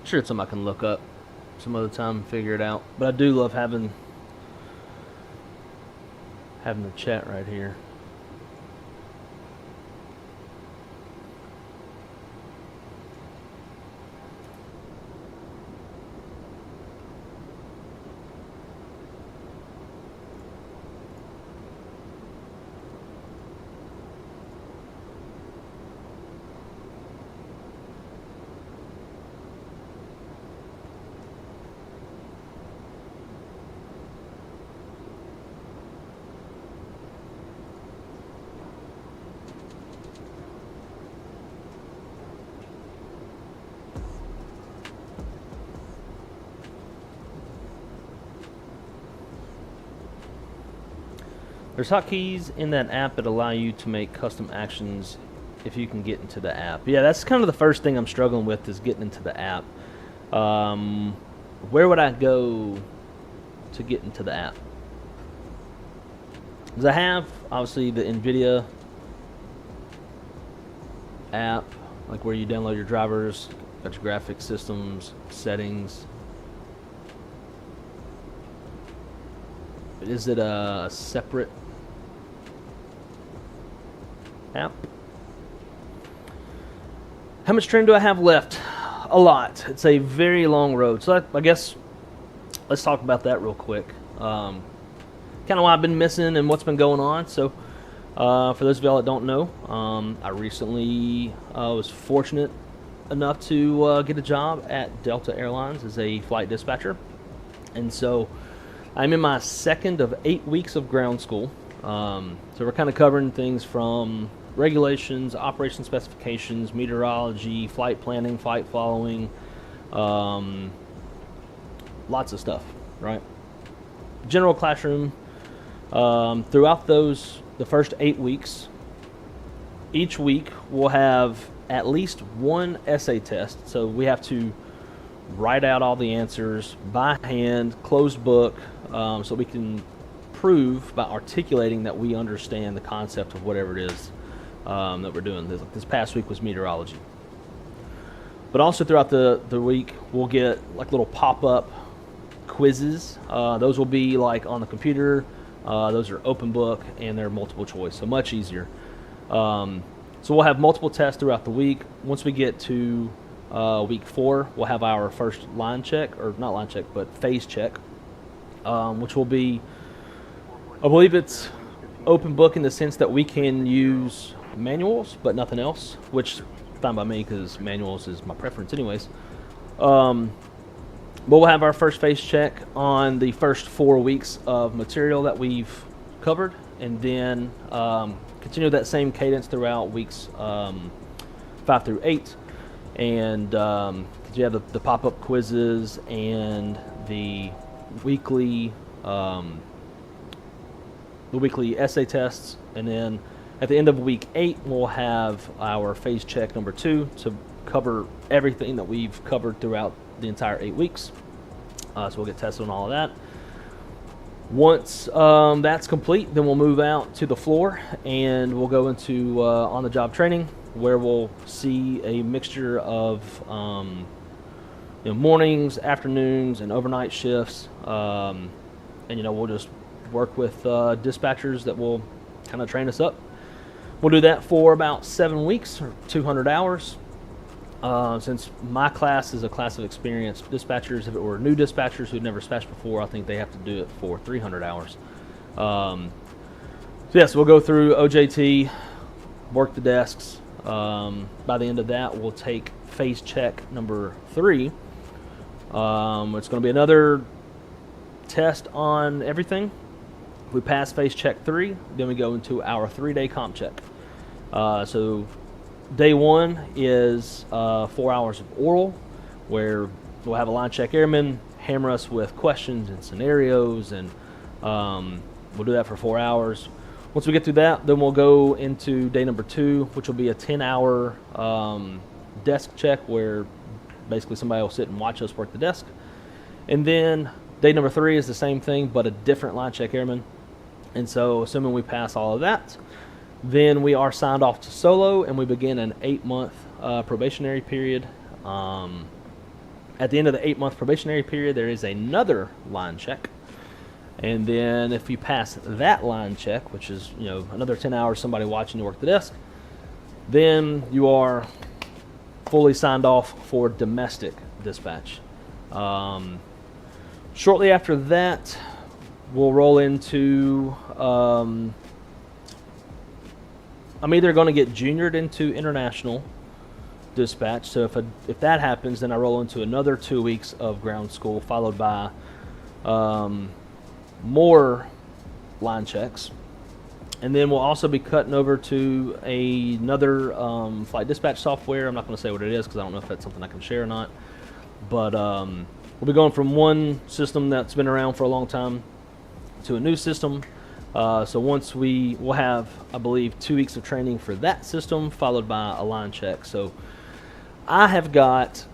Sure, it's something I can look up some other time and figure it out. But I do love having the chat right here. There's hotkeys in that app that allow you to make custom actions if you can get into the app. Yeah, that's kind of the first thing I'm struggling with, is getting into the app. Where would I go to get into the app? Because I have, obviously, the NVIDIA app, like where you download your drivers, got your graphics systems, settings. Is it a separate app? How much training do I have left? A lot. It's a very long road. So I guess let's talk about that real quick. Kind of what I've been missing and what's been going on. So for those of y'all that don't know, I recently was fortunate enough to get a job at Delta Airlines as a flight dispatcher. And so I'm in my second of 8 weeks of ground school. So we're kind of covering things from regulations, operation specifications, meteorology, flight planning, flight following, lots of stuff, right? General classroom. Throughout the first 8 weeks, each week we'll have at least one essay test. So we have to write out all the answers by hand, closed book, so we can prove by articulating that we understand the concept of whatever it is that we're doing. This past week was meteorology. But also throughout the week, we'll get like little pop-up quizzes. Those will be like on the computer. Those are open book, and they're multiple choice, so much easier. So we'll have multiple tests throughout the week. Once we get to week 4, we'll have our first line check, or not line check, but phase check, which will be, I believe it's open book in the sense that we can use manuals, but nothing else, which fine by me because manuals is my preference anyways. But we'll have our first phase check on the first 4 weeks of material that we've covered, and then continue that same cadence throughout weeks 5 through 8. And you have the pop-up quizzes and the weekly essay tests, and then at the end of week 8 we'll have our phase check number 2 to cover everything that we've covered throughout the entire 8 weeks. So we'll get tested on all of that. Once that's complete, then we'll move out to the floor and we'll go into on-the-job training, where we'll see a mixture of mornings, afternoons, and overnight shifts. and you know, we'll just work with dispatchers that will kind of train us up. We'll do that for about 7 weeks or 200 hours. Since my class is a class of experienced dispatchers, if it were new dispatchers who'd never dispatched before, I think they have to do it for 300 hours. So yes, we'll go through OJT, work the desks. By the end of that, we'll take phase check number 3. It's going to be another test on everything. If we pass phase check 3, then we go into our 3-day comp check. So day 1 is 4 hours of oral, where we'll have a line check airman hammer us with questions and scenarios, and we'll do that for 4 hours. Once we get through that, then we'll go into day number 2, which will be a 10-hour desk check, where basically somebody will sit and watch us work the desk. And then day number 3 is the same thing, but a different line check airman. And so assuming we pass all of that, then we are signed off to solo, and we begin an 8-month probationary period. At the end of the 8-month probationary period, there is another line check. And then if you pass that line check, which is, you know, another 10 hours somebody watching you work the desk, then you are fully signed off for domestic dispatch. Shortly after that, we'll roll into, I'm either going to get juniored into international dispatch. So if that happens, then I roll into another 2 weeks of ground school, followed by more line checks. And then we'll also be cutting over to another flight dispatch software. I'm not going to say what it is because I don't know if that's something I can share or not. But we'll be going from one system that's been around for a long time to a new system. So once we'll have, I believe, 2 weeks of training for that system, followed by a line check. So I have got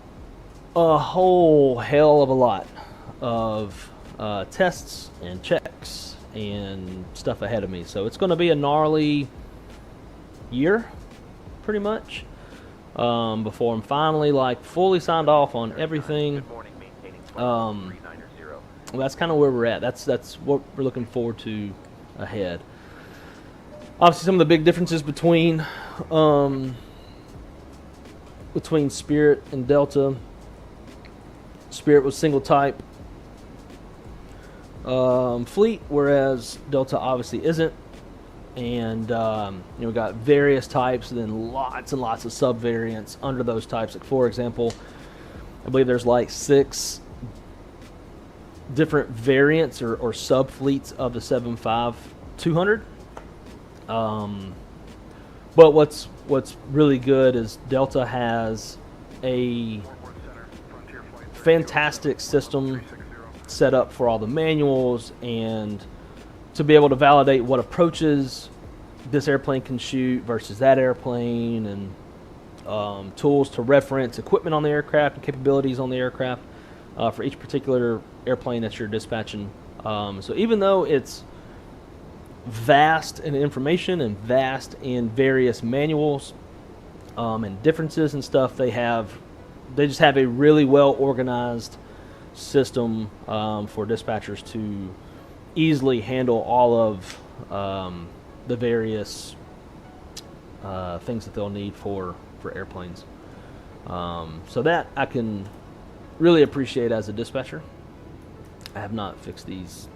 a whole hell of a lot of tests and checks and stuff ahead of me. So it's going to be a gnarly year, pretty much, before I'm finally like fully signed off on everything. That's kind of where we're at. That's what we're looking forward to ahead. Obviously, some of the big differences between Spirit and Delta. Spirit was single type fleet, whereas Delta obviously isn't. And you know, we got various types, and then lots and lots of sub-variants under those types. Like, for example, I believe there's like 6 different variants or sub-fleets of the 75200. But what's really good is Delta has a fantastic system set up for all the manuals, and to be able to validate what approaches this airplane can shoot versus that airplane, and tools to reference equipment on the aircraft and capabilities on the aircraft for each particular airplane that you're dispatching. So even though it's vast in information and vast in various manuals and differences and stuff, they just have a really well organized system for dispatchers to easily handle all of the various things that they'll need for airplanes. So that I can really appreciate as a dispatcher. I have not fixed these.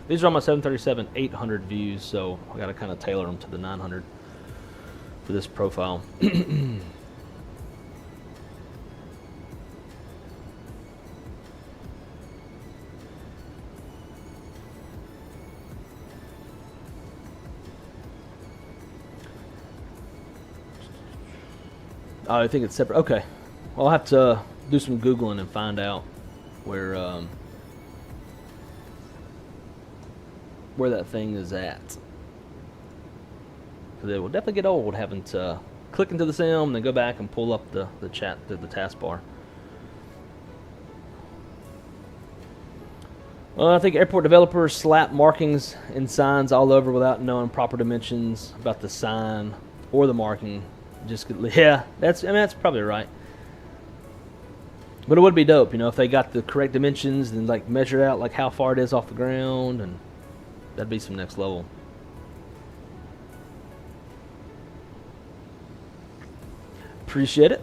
These are on my 737-800 views, so I got to kind of tailor them to the 900 for this profile. Oh, I think it's separate. Okay. Well, I'll have to do some Googling and find out where that thing is at. Because it will definitely get old having to click into the sim and then go back and pull up the chat to the taskbar. I think airport developers slap markings and signs all over without knowing proper dimensions about the sign or the marking. Yeah, that's probably right. But it would be dope, you know, if they got the correct dimensions and like measured out like how far it is off the ground, and that'd be some next level. Appreciate it.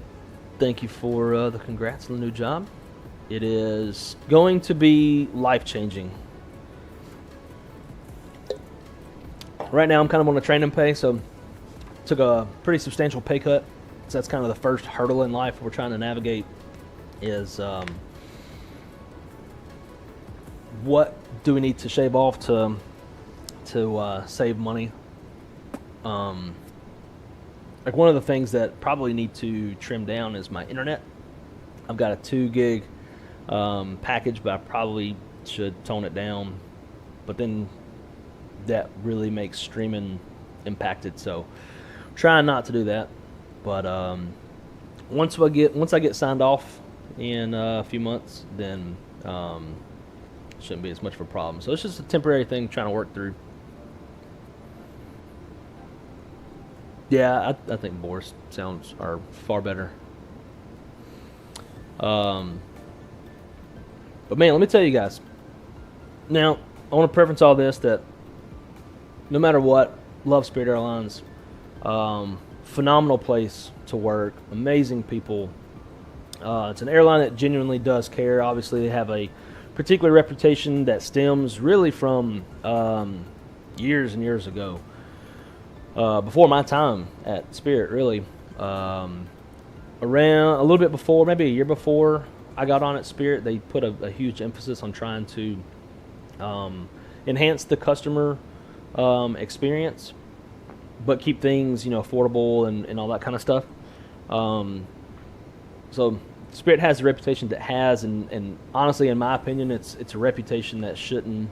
Thank you for the congrats on the new job. It is going to be life-changing. Right now I'm kind of on a training pay, so took a pretty substantial pay cut. So that's kind of the first hurdle in life we're trying to navigate is what do we need to shave off to save money. Like one of the things that probably need to trim down is my internet. I've got a 2 gig package, but I probably should tone it down. But then that really makes streaming impacted, so trying not to do that. But once I get signed off in a few months, then shouldn't be as much of a problem. So it's just a temporary thing trying to work through. Yeah, I think Boris sounds are far better. But man, let me tell you guys. Now, I want to preference all this that no matter what, love Spirit Airlines. Phenomenal place to work. Amazing people. It's an airline that genuinely does care. Obviously, they have a particular reputation that stems really from years and years ago. Before my time at Spirit, really. Around a little bit before, maybe a year before I got on at Spirit, they put a huge emphasis on trying to enhance the customer experience, but keep things, you know, affordable and all that kind of stuff. So Spirit has the reputation that has, and honestly, in my opinion, it's a reputation that shouldn't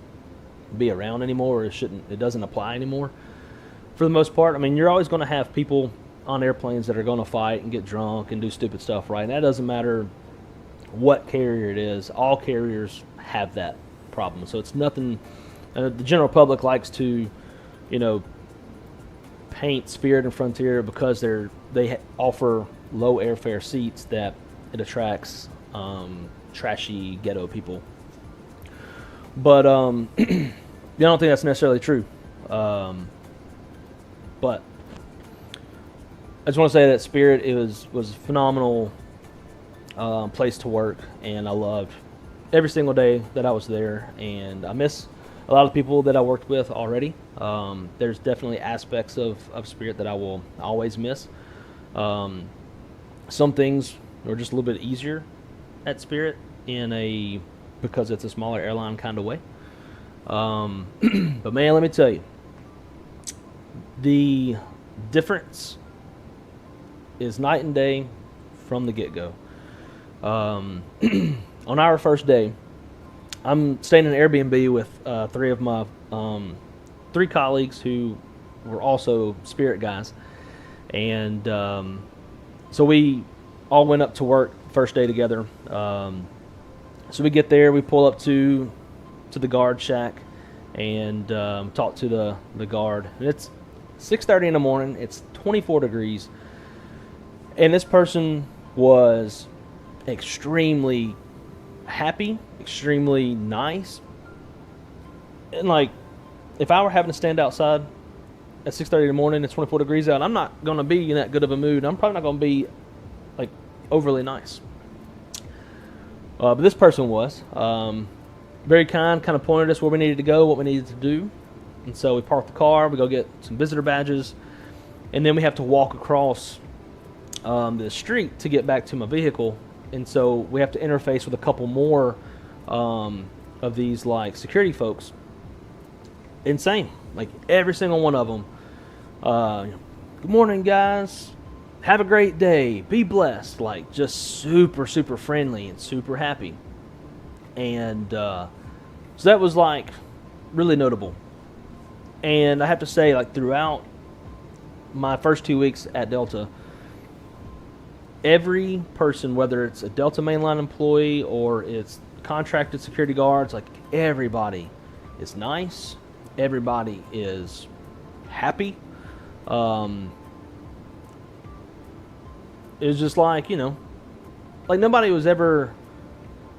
be around anymore. Or it doesn't apply anymore. For the most part, I mean, you're always going to have people on airplanes that are going to fight and get drunk and do stupid stuff, right? And that doesn't matter what carrier it is. All carriers have that problem. So it's nothing. The general public likes to, you know, paint Spirit and Frontier because they offer low airfare seats that it attracts trashy ghetto people. But I don't think that's necessarily true. But I just want to say that Spirit was a phenomenal place to work, and I loved every single day that I was there. And I miss a lot of people that I worked with already. There's definitely aspects of Spirit that I will always miss. Some things are just a little bit easier at Spirit because it's a smaller airline kind of way. But man, let me tell you, the difference is night and day from the get-go. On our first day, I'm staying in an Airbnb with 3 of my 3 colleagues who were also Spirit guys, and so we all went up to work first day together. So we get there, we pull up to the guard shack and talk to the guard. And it's 6:30 in the morning. It's 24 degrees, and this person was extremely happy, extremely nice. And like, if I were having to stand outside at 6:30 in the morning, it's 24 degrees out, I'm not going to be in that good of a mood. I'm probably not going to be like overly nice. But this person was very kind, kind of pointed us where we needed to go, what we needed to do. And so we parked the car, we go get some visitor badges, and then we have to walk across the street to get back to my vehicle. And so we have to interface with a couple more of these like security folks. Insane. Like every single one of them. Good morning, guys. Have a great day. Be blessed. Like just super, super friendly and super happy. And so that was like really notable. And I have to say, like throughout my first 2 weeks at Delta, every person, whether it's a Delta mainline employee or it's contracted security guards, like everybody is nice. Everybody is happy. It's just like, you know, like nobody was ever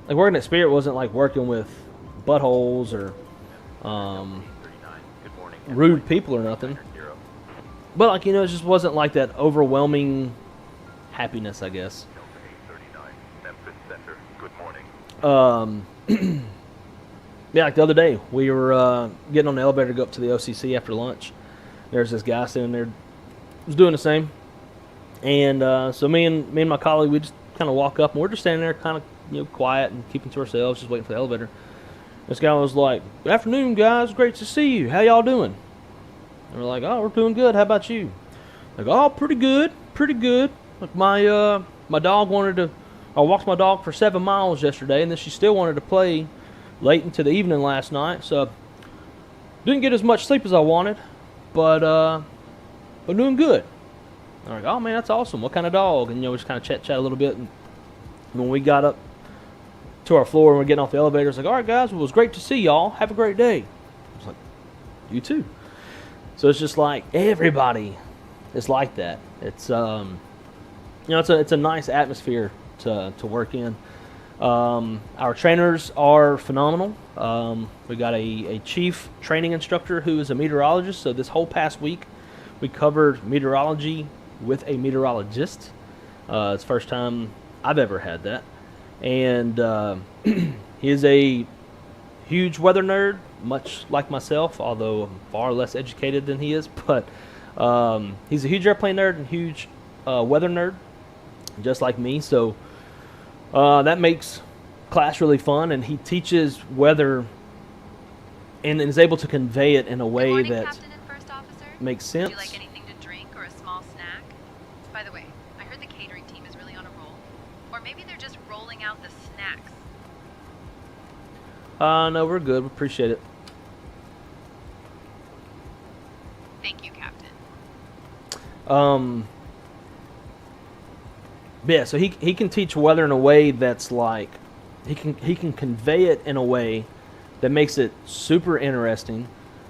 like working at Spirit wasn't like working with buttholes or rude people or nothing. But like, you know, it just wasn't like that overwhelming happiness, I guess. Yeah, like the other day, we were getting on the elevator to go up to the OCC after lunch. There's this guy sitting there, was doing the same, and so me and my colleague, we just kind of walk up, and we're just standing there, kind of, you know, quiet and keeping to ourselves, just waiting for the elevator. This guy was like, "Good afternoon, guys. Great to see you. How y'all doing?" And we're like, "Oh, we're doing good. How about you?" Like, "Oh, pretty good, pretty good. Like my dog wanted to. I walked my dog for 7 miles yesterday, and then she still wanted to play late into the evening last night. So didn't get as much sleep as I wanted, but doing good." I'm like, "Oh man, that's awesome. What kind of dog?" And you know, we just kind of chat a little bit. And when we got up to our floor and we're getting off the elevator, it's like, "All right, guys, well, it was great to see y'all. Have a great day." I was like, "You too." So it's just like everybody is like that. It's you know, it's a nice atmosphere to work in. Our trainers are phenomenal. We got a chief training instructor who is a meteorologist. So this whole past week, we covered meteorology with a meteorologist. It's the first time I've ever had that. And he is a huge weather nerd, much like myself, although I'm far less educated than he is. But he's a huge airplane nerd and huge weather nerd, just like me. So that makes class really fun, and he teaches weather and is able to convey it in a way morning, that Captain and First Officer. makes sense. Would you like anything to drink or a small snack? By the way, I heard the catering team is really on a roll. Or maybe they're just rolling out the snacks. No, we're good. We appreciate it. Thank you, Captain. Yeah, so he can teach weather in a way that's like he can convey it in a way that makes it super interesting.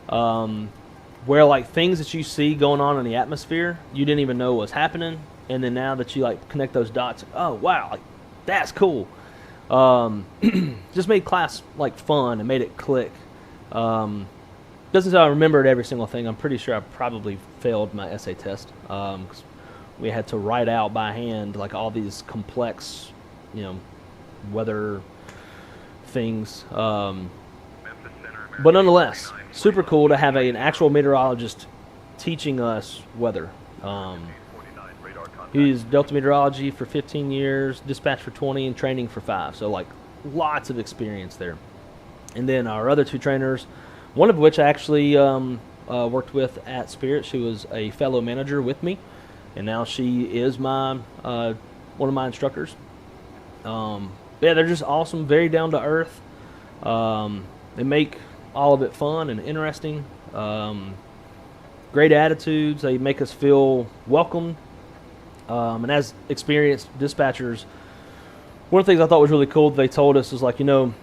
Where like things that you see going on in the atmosphere, you didn't even know was happening, and then now that you like connect those dots, oh wow, like that's cool. Just made class like fun and made it click. Doesn't say I remembered every single thing. I'm pretty sure I probably failed my essay test. 'Cause we had to write out by hand like all these complex, you know, weather things. But nonetheless, super cool to have an actual meteorologist teaching us weather. He's Delta Meteorology for 15 years, dispatch for 20, and training for 5. So like lots of experience there. And then our other two trainers, one of which I actually worked with at Spirit. She was a fellow manager with me, and now she is my one of my instructors. Yeah, they're just awesome, very down to earth. They make all of it fun and interesting. Great attitudes. They make us feel welcome. And as experienced dispatchers, one of the things I thought was really cool that they told us is like, you know,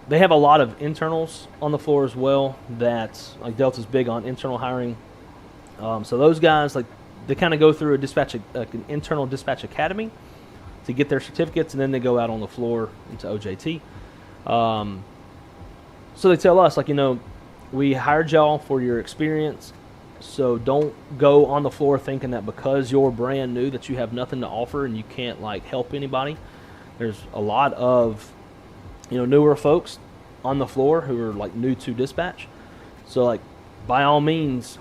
they have a lot of internals on the floor as well. That like Delta's big on internal hiring. So those guys, like, they kind of go through a dispatch, like an internal dispatch academy to get their certificates, and then they go out on the floor into OJT. So they tell us, like, you know, we hired y'all for your experience, so don't go on the floor thinking that because you're brand new that you have nothing to offer and you can't like help anybody. There's a lot of, you know, newer folks on the floor who are like new to dispatch. So like, by all means,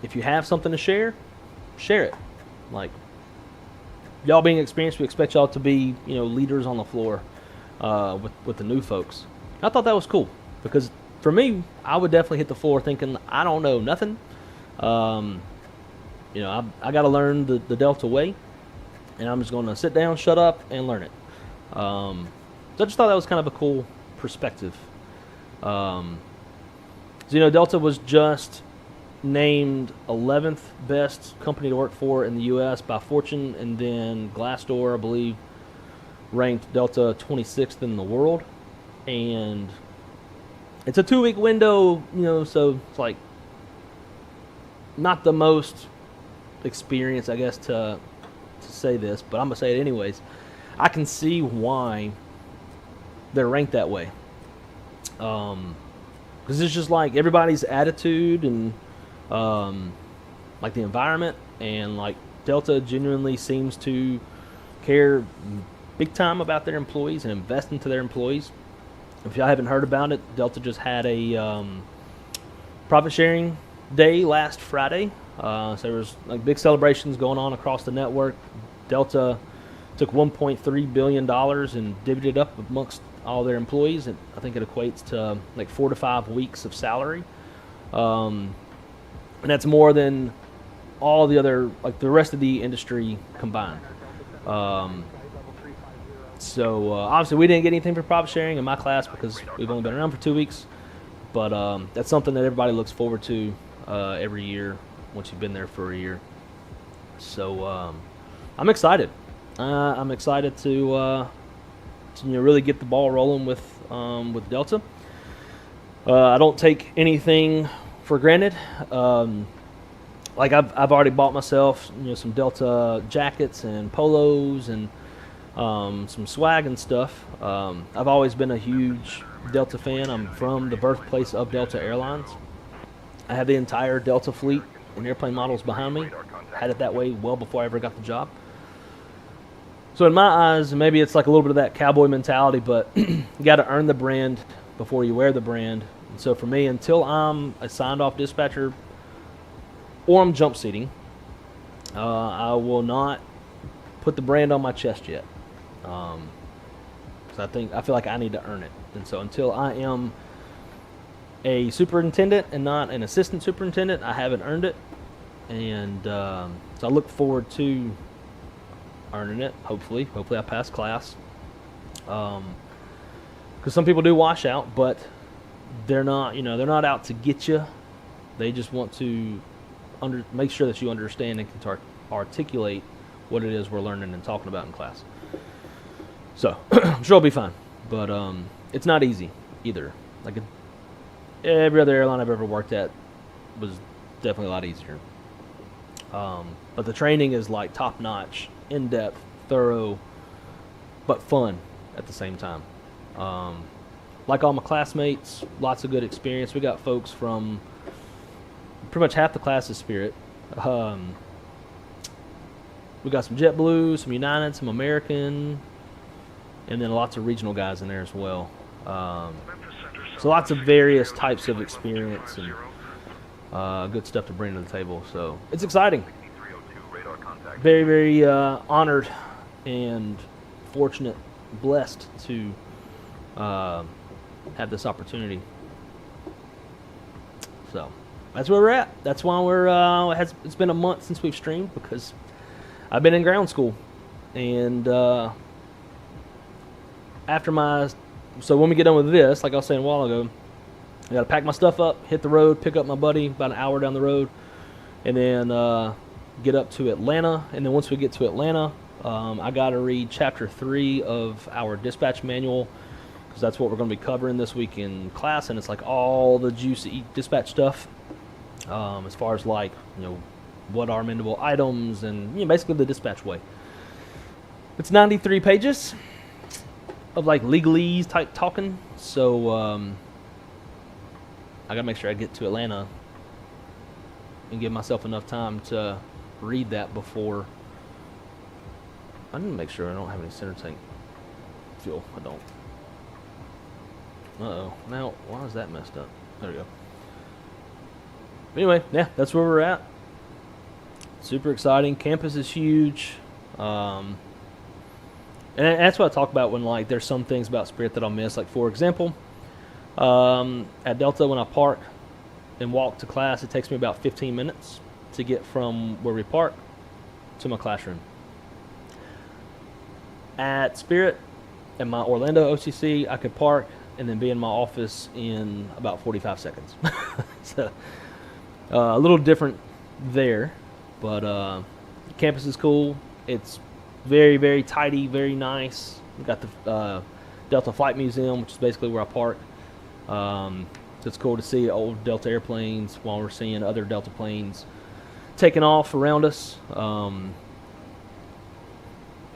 if you have something to share, share it. Like, y'all being experienced, we expect y'all to be, you know, leaders on the floor with the new folks. I thought that was cool because for me, I would definitely hit the floor thinking I don't know nothing. You know, I got to learn the Delta way, and I'm just going to sit down, shut up, and learn it. So I just thought that was kind of a cool perspective. So, you know, Delta was just named 11th best company to work for in the U.S. by Fortune, and then Glassdoor, I believe, ranked Delta 26th in the world. And it's a 2-week window, you know, so it's like not the most experience, I guess, to say this, but I'm gonna say it anyways. I can see why they're ranked that way. Because it's just like everybody's attitude and like the environment, and like Delta genuinely seems to care big time about their employees and invest into their employees. If y'all haven't heard about it, Delta just had a profit sharing day last Friday. So there was like big celebrations going on across the network. Delta took $1.3 billion and divvied it up amongst all their employees, and I think it equates to like 4 to 5 weeks of salary, and that's more than all the other, like the rest of the industry combined. So obviously we didn't get anything for profit sharing in my class because we've only been around for 2 weeks, but that's something that everybody looks forward to every year once you've been there for a year. So I'm excited. I'm excited to really get the ball rolling with Delta. I don't take anything for granted. Like I've already bought myself some Delta jackets and polos and some swag and stuff. I've always been a huge Delta fan. I'm from the birthplace of Delta Airlines. I have the entire Delta fleet and airplane models behind me. Had it that way well before I ever got the job. So in my eyes, maybe it's like a little bit of that cowboy mentality, but you got to earn the brand before you wear the brand. And so for me, until I'm a signed-off dispatcher or I'm jump seating, I will not put the brand on my chest yet. Because I feel like I need to earn it. And so until I am a superintendent and not an assistant superintendent, I haven't earned it. And so I look forward to earning it. Hopefully I pass class. Because some people do wash out, but they're not out to get you. They just want to make sure that you understand and can articulate what it is we're learning and talking about in class. So I'm sure I'll be fine, but it's not easy either. Like every other airline I've ever worked at was definitely a lot easier. But the training is like top notch, in depth, thorough, but fun at the same time. Like all my classmates, lots of good experience. We got folks from pretty much half the class is Spirit. We got some JetBlue, some United, some American, and then lots of regional guys in there as well. So lots of various types of experience and good stuff to bring to the table. So it's exciting. Very, very honored and fortunate, blessed to have this opportunity. So that's where we're at. That's why it's been a month since we've streamed, because I've been in ground school. And so when we get done with this, like I was saying a while ago, I got to pack my stuff up, hit the road, pick up my buddy about an hour down the road, and then get up to Atlanta. And then once we get to Atlanta, I got to read Chapter 3 of our dispatch manual, because that's what we're going to be covering this week in class. And it's like all the juicy dispatch stuff, as far as like, what are amendable items and basically the dispatch way. It's 93 pages of like legalese type talking. So I gotta make sure I get to Atlanta and give myself enough time to read that before. I need to make sure I don't have any center tank fuel. I don't. Uh-oh. Now, why is that messed up? There we go. But anyway, yeah, that's where we're at. Super exciting. Campus is huge. And that's what I talk about when like there's some things about Spirit that I'll miss. Like for example, at Delta, when I park and walk to class, it takes me about 15 minutes to get from where we park to my classroom. At Spirit, at my Orlando OCC, I could park and then be in my office in about 45 seconds. So a little different there, but campus is cool. It's very, very tidy, very nice. We got the Delta Flight Museum, which is basically where I park. So it's cool to see old Delta airplanes while we're seeing other Delta planes taking off around us.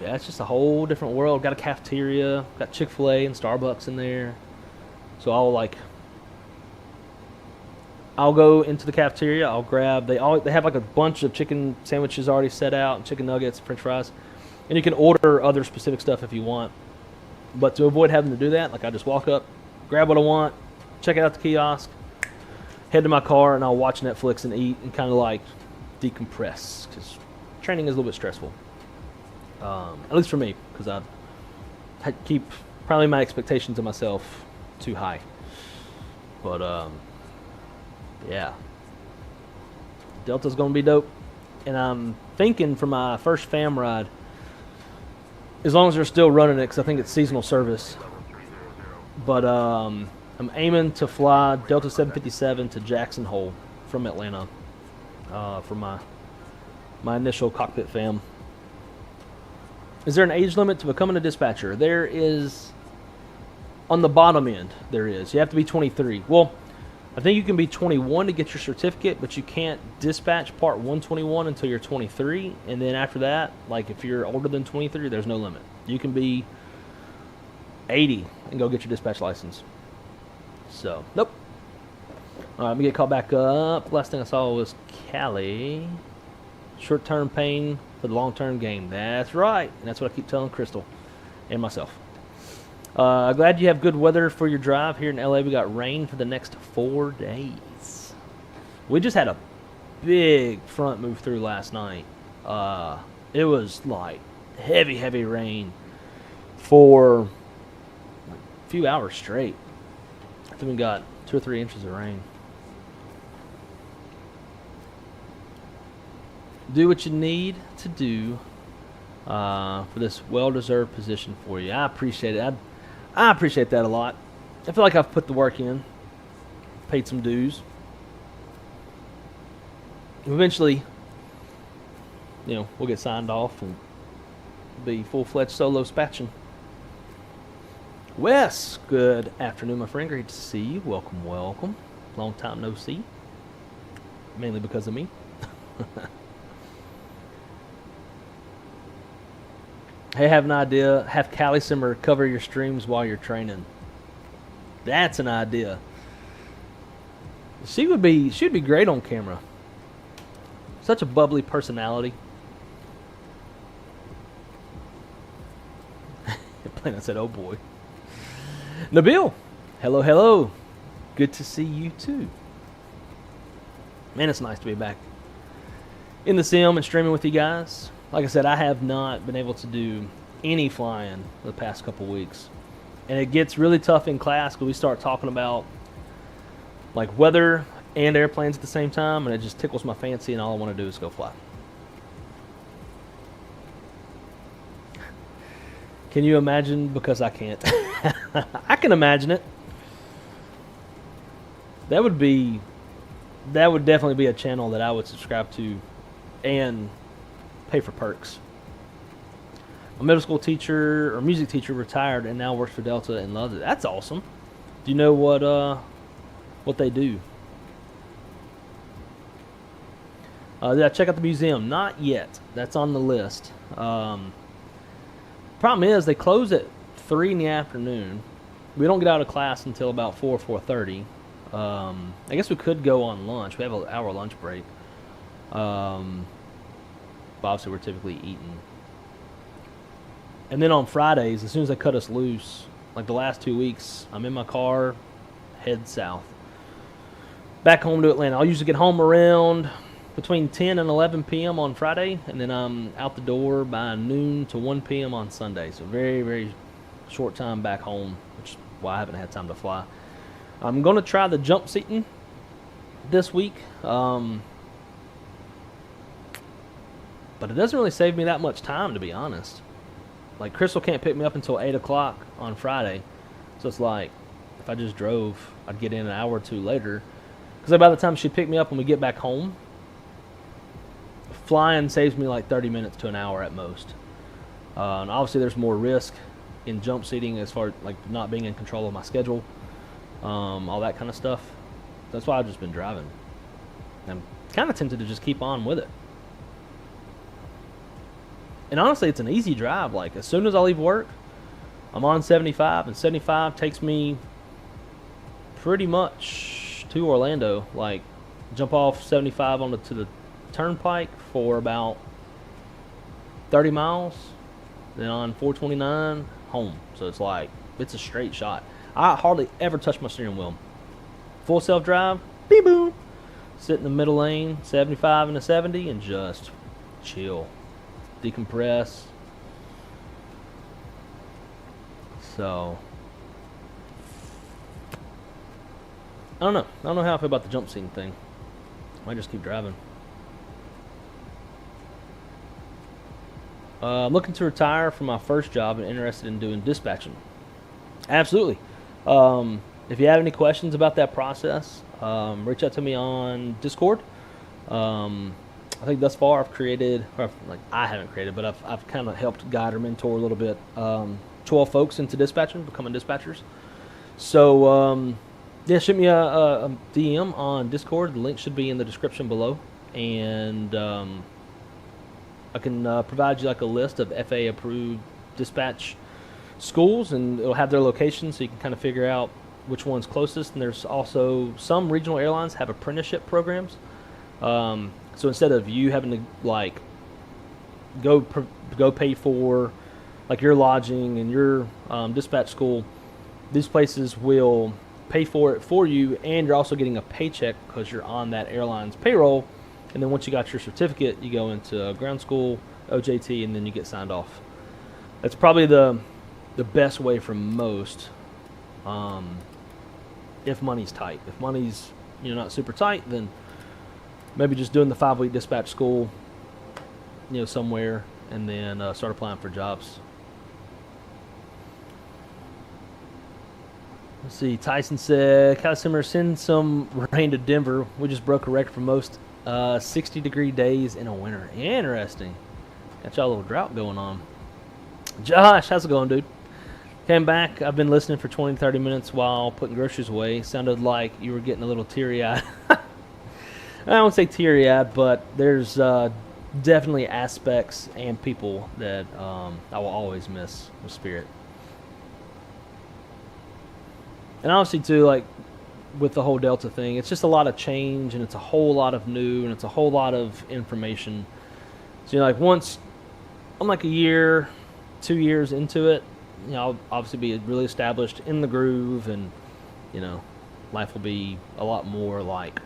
yeah, it's just a whole different world. Got a cafeteria, got Chick-fil-A and Starbucks in there. So I'll go into the cafeteria. I'll grab. They have like a bunch of chicken sandwiches already set out, chicken nuggets, French fries, and you can order other specific stuff if you want. But to avoid having to do that, like I just walk up, grab what I want, check out the kiosk, head to my car, and I'll watch Netflix and eat and kind of like decompress because training is a little bit stressful. At least for me, because I keep probably my expectations of myself too high. But yeah, Delta's gonna be dope, and I'm thinking for my first fam ride, as long as they're still running it, because I think it's seasonal service. But I'm aiming to fly Delta 757 to Jackson Hole from Atlanta for my initial cockpit fam. Is there an age limit to becoming a dispatcher? There is. On the bottom end, there is. You have to be 23. Well, I think you can be 21 to get your certificate, but you can't dispatch Part 121 until you're 23. And then after that, like if you're older than 23, there's no limit. You can be 80 and go get your dispatch license. So, nope. All right, let me get called back up. Last thing I saw was Cali. Short-term pain for the long-term gain. That's right. And that's what I keep telling Crystal and myself. Glad you have good weather for your drive. Here in LA, we got rain for the next 4 days. We just had a big front move through last night. It was like heavy rain for like a few hours straight. I think we got 2 or 3 inches of rain. Do what you need to do for this well-deserved position for you. I appreciate it. I appreciate that a lot. I feel like I've put the work in, paid some dues. Eventually, you know, we'll get signed off and be full-fledged solo spatching. Wes, good afternoon, my friend. Great to see you. Welcome, welcome. Long time no see. Mainly because of me. Hey, have an idea. Have Callie Simmer cover your streams while you're training. That's an idea. She'd be great on camera. Such a bubbly personality. I said, oh boy. Nabil, hello, hello. Good to see you too. Man, it's nice to be back in the sim and streaming with you guys. Like I said, I have not been able to do any flying the past couple weeks. And it gets really tough in class because we start talking about like weather and airplanes at the same time, and it just tickles my fancy, and all I want to do is go fly. Can you imagine? Because I can't. I can imagine it. That would definitely be a channel that I would subscribe to and pay for perks. My middle school teacher or music teacher retired and now works for Delta and loves it. That's awesome. Do you know what they do? Did I check out the museum? Not yet. That's on the list. Problem is they close at 3 in the afternoon. We don't get out of class until about 4:30. I guess we could go on lunch. We have an hour lunch break. Obviously, we're typically eating. And then on Fridays, as soon as they cut us loose, like the last 2 weeks, I'm in my car, head south. Back home to Atlanta. I'll usually get home around between 10 and 11 p.m. on Friday, and then I'm out the door by noon to 1 p.m. on Sunday. So very, very short time back home, which is why I haven't had time to fly. I'm going to try the jump seating this week. But it doesn't really save me that much time, to be honest. Like, Crystal can't pick me up until 8 o'clock on Friday. So it's like, if I just drove, I'd get in an hour or two later. Because by the time she'd pick me up when we get back home, flying saves me like 30 minutes to an hour at most. And obviously there's more risk in jump seating as far as like not being in control of my schedule. All that kind of stuff. That's why I've just been driving. I'm kind of tempted to just keep on with it. And honestly, it's an easy drive. Like, as soon as I leave work, I'm on 75, and 75 takes me pretty much to Orlando. Like, jump off 75 to the turnpike for about 30 miles, then on 429 home. So it's like, it's a straight shot. I hardly ever touch my steering wheel. Full self drive, beep boom, sit in the middle lane, 75 and a 70, and just chill, decompress. So I don't know how I feel about the jump seating thing. Might just keep driving. I'm looking to retire from my first job and interested in doing dispatching. Absolutely. If you have any questions about that process, reach out to me on Discord. I think thus far I've created, or like I haven't created, but I've kind of helped guide or mentor a little bit 12 folks into dispatching, becoming dispatchers. So yeah, shoot me a DM on Discord. The link should be in the description below, and I can provide you like a list of FAA approved dispatch schools, and it'll have their location so you can kind of figure out which one's closest. And there's also some regional airlines have apprenticeship programs. So instead of you having to like go pay for like your lodging and your dispatch school, these places will pay for it for you, and you're also getting a paycheck because you're on that airline's payroll. And then once you got your certificate, you go into ground school, OJT, and then you get signed off. That's probably the best way for most, if money's tight. If money's not super tight, then maybe just doing the 5-week dispatch school, somewhere, and then start applying for jobs. Let's see. Tyson said, Katl, send some rain to Denver. We just broke a record for most 60-degree days in a winter. Interesting. Got y'all a little drought going on. Josh, how's it going, dude? Came back. I've been listening for 20-30 minutes while putting groceries away. Sounded like you were getting a little teary-eyed. I won't say teary-eyed, but there's definitely aspects and people that I will always miss with Spirit. And honestly, too, like with the whole Delta thing, it's just a lot of change, and it's a whole lot of new, and it's a whole lot of information. So, like once I'm like a year, 2 years into it, I'll obviously be really established in the groove, and life will be a lot more like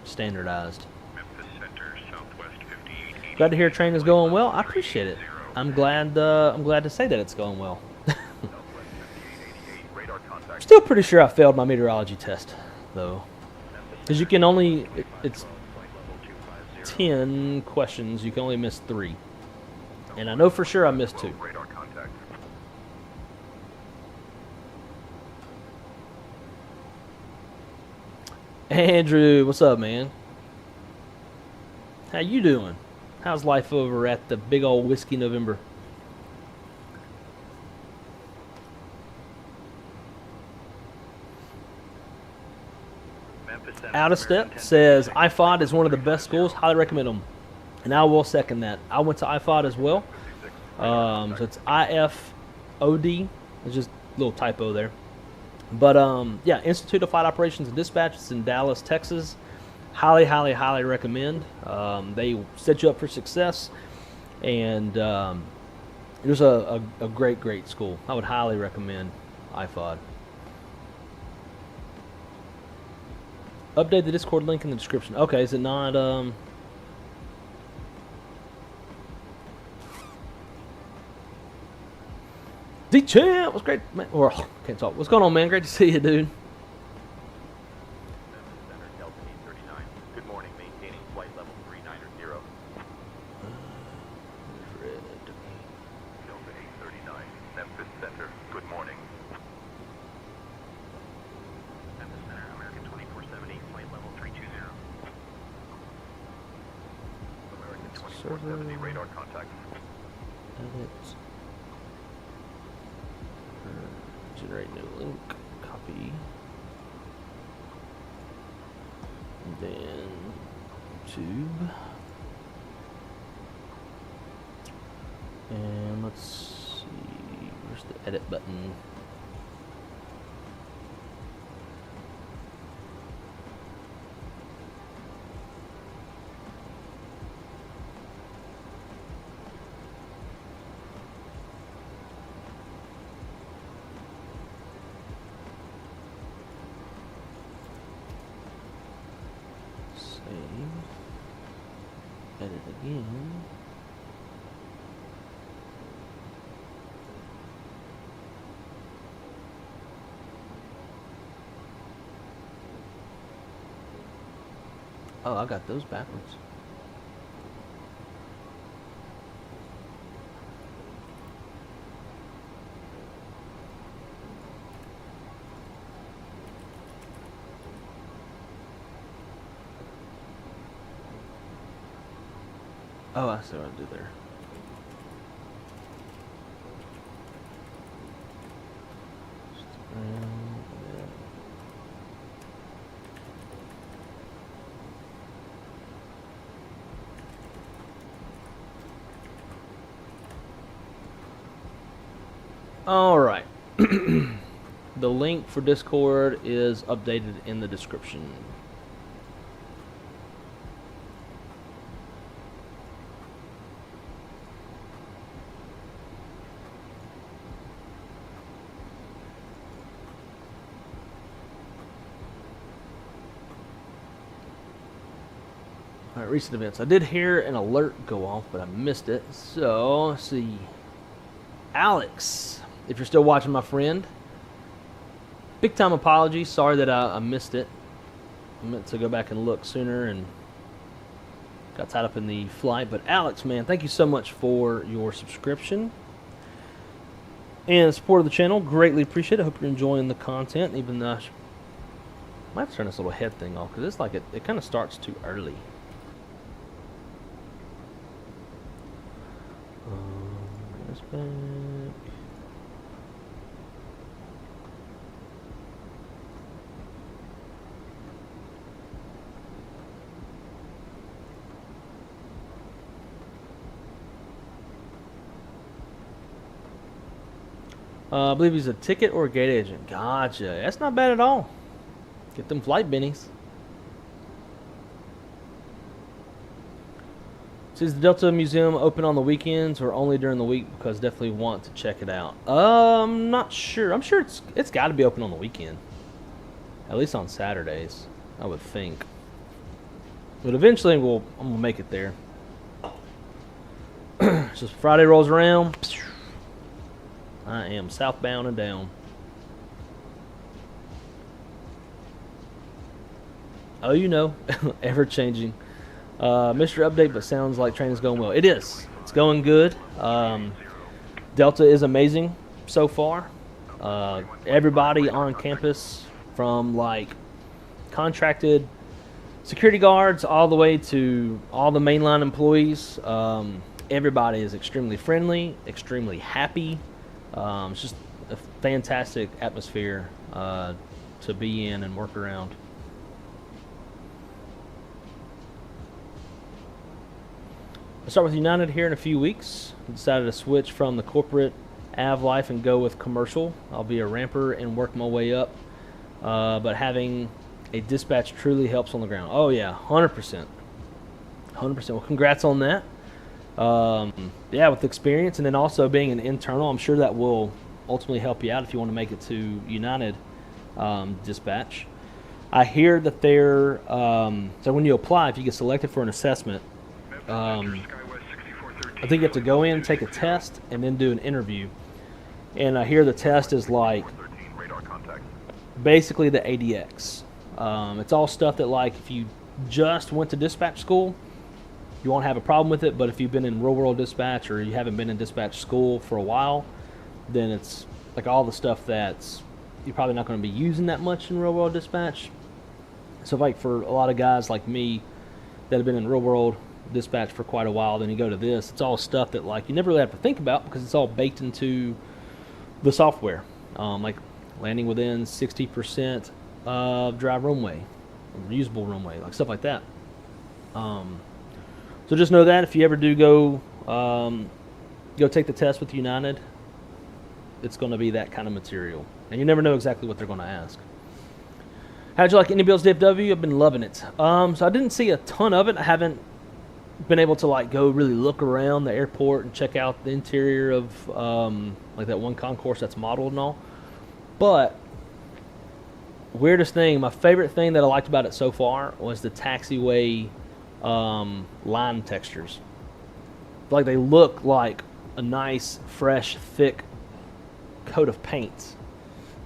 standardized. Glad to hear training is going well. I appreciate it. I'm glad to say that it's going well. Still pretty sure I failed my meteorology test, though, because you can only, it's 10 questions. You can only miss 3, and I know for sure I missed 2. Andrew, what's up, man? How you doing? How's life over at the big old Whiskey November? Out of Step says IFOD is one of the best schools. Highly recommend them, and I will second that. I went to IFOD as well. So it's IFOD. It's just a little typo there. But yeah, Institute of Flight Operations and Dispatch. It's in Dallas, Texas. Highly, highly, highly recommend. They set you up for success, and it was a great, great school. I would highly recommend IFOD. Update the Discord link in the description. Okay, is it not? D-Champ, what's great, man? Or can't talk. What's going on, man? Great to see you, dude. Good morning, maintaining flight level 390. Delta 839, Memphis Center. Good morning. Memphis Center, American 2470, flight level 320. American 2470, radar contact. Edit. Generate new link. Copy. And then tube. And let's see, where's the edit button? Edit again. Oh, I got those backwards. Oh, I see what I do there. All right. The link for Discord is updated in the description. All right, recent events. I did hear an alert go off, but I missed it. So, let's see. Alex, if you're still watching, my friend, big time apology. Sorry that I missed it. I meant to go back and look sooner and got tied up in the flight. But Alex, man, thank you so much for your subscription and support of the channel. Greatly appreciate it. I hope you're enjoying the content. Even though I might have to turn this little head thing off because it's like it kind of starts too early. Back. I believe he's a ticket or a gate agent. Gotcha. That's not bad at all. Get them flight bennies. So is the Delta Museum open on the weekends or only during the week? Because definitely want to check it out. Not sure. I'm sure it's got to be open on the weekend. At least on Saturdays, I would think. But eventually I'm gonna make it there. Just Friday rolls around, I am southbound and down. Oh, you know, ever changing. Mr. Update, but sounds like training's going well. It is. It's going good. Delta is amazing so far. Everybody on campus, from like contracted security guards all the way to all the mainline employees, everybody is extremely friendly, extremely happy. It's just a fantastic atmosphere to be in and work around. I'll start with United here in a few weeks. I decided to switch from the corporate AV life and go with commercial. I'll be a ramper and work my way up. But having a dispatch truly helps on the ground. Oh yeah, 100%. 100%. Well, congrats on that. Yeah, with experience and then also being an internal, I'm sure that will ultimately help you out if you want to make it to United dispatch. I hear that they're, so when you apply, if you get selected for an assessment, I think you have to go in, take a test, and then do an interview. And I hear the test is like basically the ADX. It's all stuff that, like, if you just went to dispatch school, you won't have a problem with it. But if you've been in real world dispatch or you haven't been in dispatch school for a while, then it's like all the stuff that's you're probably not going to be using that much in real world dispatch. So like for a lot of guys like me that have been in real world dispatch for quite a while, then you go to this, it's all stuff that like you never really have to think about because it's all baked into the software. Like landing within 60% of drive runway, usable runway, like stuff like that. So just know that if you ever do go go take the test with United, it's going to be that kind of material. And you never know exactly what they're going to ask. How'd you like Indie Builds DFW? I've been loving it. So I didn't see a ton of it. I haven't been able to like go really look around the airport and check out the interior of like that one concourse that's modeled and all. But weirdest thing, my favorite thing that I liked about it so far was the taxiway line textures. Like they look like a nice, fresh, thick coat of paint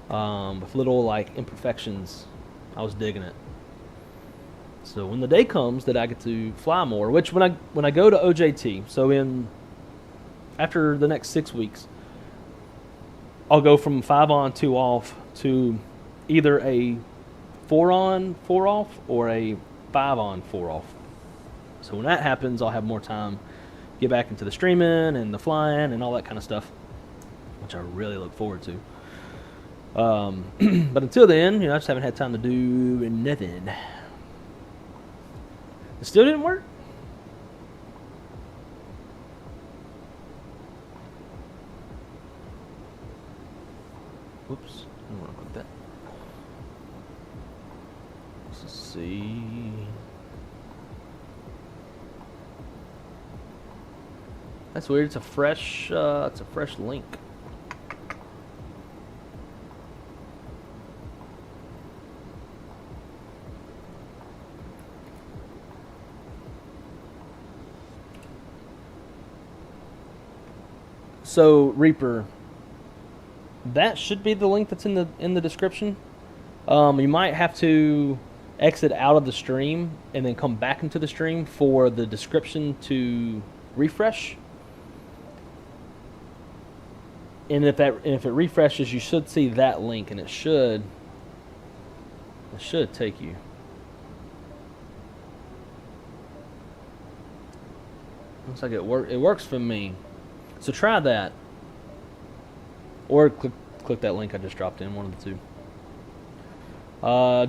with little like imperfections. I was digging it. So when the day comes that I get to fly more, which when I go to OJT, so after the next 6 weeks, I'll go from 5 on 2 off to either a 4 on 4 off or a 5 on 4 off. So when that happens, I'll have more time to get back into the streaming and the flying and all that kind of stuff, which I really look forward to. But until then, I just haven't had time to do nothing. It still didn't work? Whoops, I don't want to click that. Let's see. That's weird. It's a fresh link. So Reaper, that should be the link that's in the description. You might have to exit out of the stream and then come back into the stream for the description to refresh. And if it refreshes, you should see that link, and it should take you. Looks like it works for me. So try that, or click that link I just dropped in, one of the two.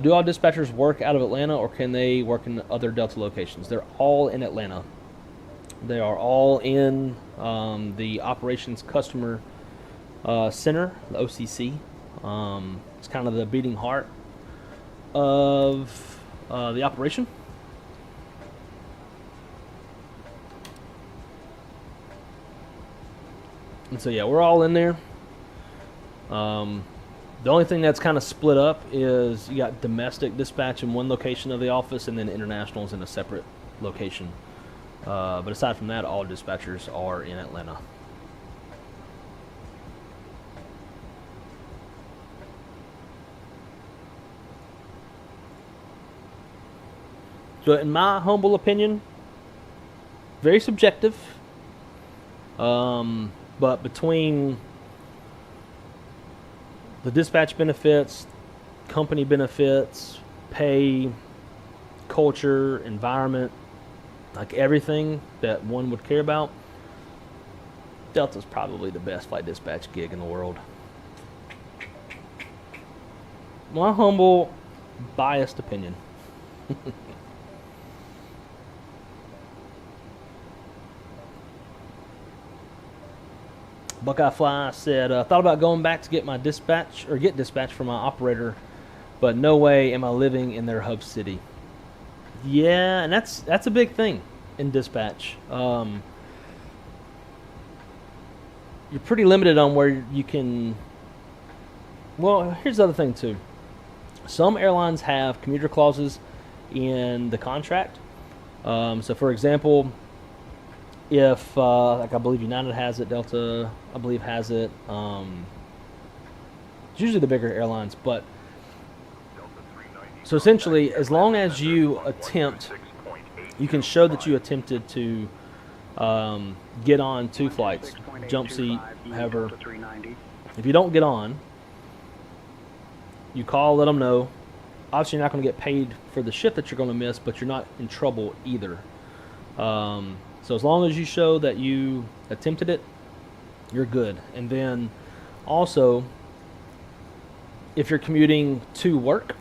Do all dispatchers work out of Atlanta, or can they work in other Delta locations? They're all in Atlanta. They are all in the Operations Customer Center, the OCC. It's kind of the beating heart of the operation. And so yeah, we're all in there. The only thing that's kind of split up is you got domestic dispatch in one location of the office, and then internationals in a separate location. But aside from that, all dispatchers are in Atlanta. So in my humble opinion, very subjective, but between the dispatch benefits, company benefits, pay, culture, environment, like everything that one would care about, Delta's probably the best flight dispatch gig in the world. My humble, biased opinion. Buckeye Fly said, thought about going back to get my dispatch, or get dispatch from my operator, but no way am I living in their hub city. Yeah, and that's a big thing in dispatch. You're pretty limited on where you can. Well, here's the other thing too. Some airlines have commuter clauses in the contract. So for example, if like I believe United has it, Delta I believe has it. It's usually the bigger airlines, but so essentially, as long as you attempt, you can show that you attempted to get on 2 flights, jump seat, however. If you don't get on, you call, let them know. Obviously, you're not going to get paid for the shift that you're going to miss, but you're not in trouble either. So as long as you show that you attempted it, you're good. And then also, if you're commuting to work,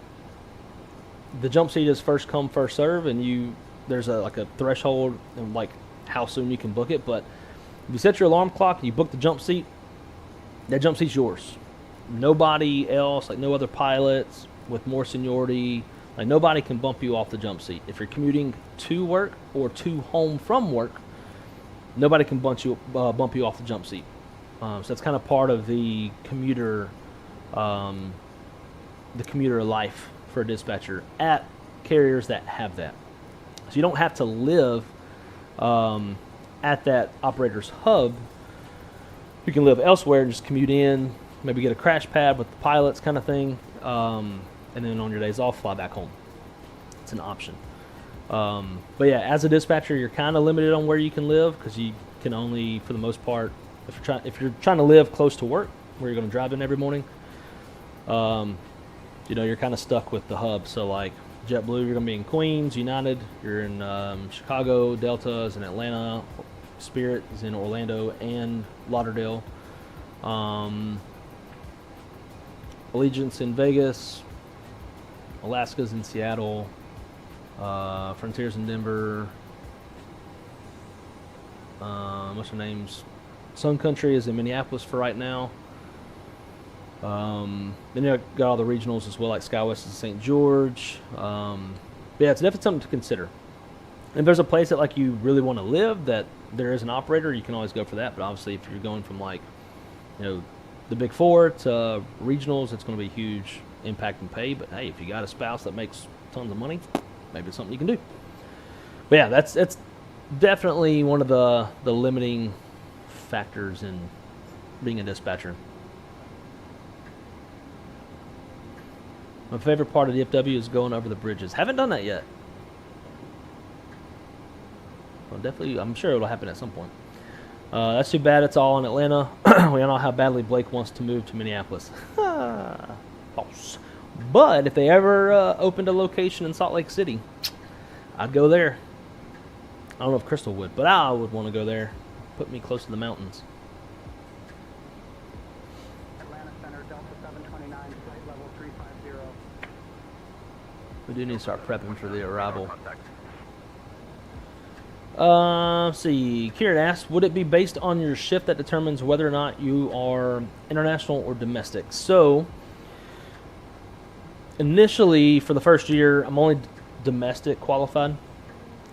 the jump seat is first come, first serve, and there's like a threshold and like how soon you can book it. But If you set your alarm clock and you book the jump seat, that jump seat's yours. Nobody else, like no other pilots with more seniority, like nobody can bump you off the jump seat. If you're commuting to work or to home from work, nobody can bump you off the jump seat. So that's kind of part of the commuter life for a dispatcher at carriers that have that. So you don't have to live at that operator's hub. You can live elsewhere and just commute in, maybe get a crash pad with the pilots kind of thing, and then on your days off, fly back home. It's an option. But yeah, as a dispatcher, you're kind of limited on where you can live because you can only, for the most part, if you're trying to live close to work, where you're going to drive in every morning, you know, you're kind of stuck with the hub. So like JetBlue, you're going to be in Queens. United, you're in Chicago. Delta is in Atlanta. Spirit is in Orlando and Lauderdale. Allegiance in Vegas. Alaska's in Seattle. Frontier's in Denver. What's her name's? Sun Country is in Minneapolis for right now. Then you got all the regionals as well, like SkyWest is in St. George. But yeah, it's definitely something to consider. If there's a place that like you really want to live that there is an operator, you can always go for that. But obviously, if you're going from like, you know, the Big Four to regionals, it's going to be a huge impact in pay. But hey, if you got a spouse that makes tons of money, maybe it's something you can do. But yeah, that's definitely one of the limiting factors in being a dispatcher. My favorite part of DFW is going over the bridges. Haven't done that yet. Well, definitely, I'm sure it'll happen at some point. That's too bad it's all in Atlanta. We all know how badly Blake wants to move to Minneapolis. False. But if they ever opened a location in Salt Lake City, I'd go there. I don't know if Crystal would, but I would want to go there. Put me close to the mountains. Atlanta Center, Delta 729, flight level 350. We do need to start prepping for the arrival. Let's see. Kieran asks, would it be based on your shift that determines whether or not you are international or domestic? So, initially, for the first year, I'm only domestic qualified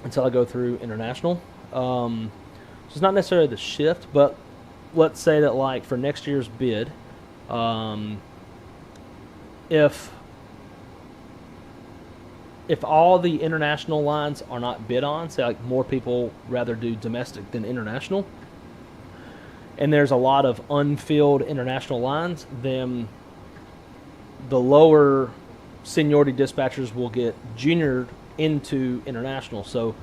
until I go through international. So it's not necessarily the shift, but let's say that like for next year's bid, if all the international lines are not bid on, say like more people rather do domestic than international, and there's a lot of unfilled international lines, then the lower seniority dispatchers will get juniored into international. So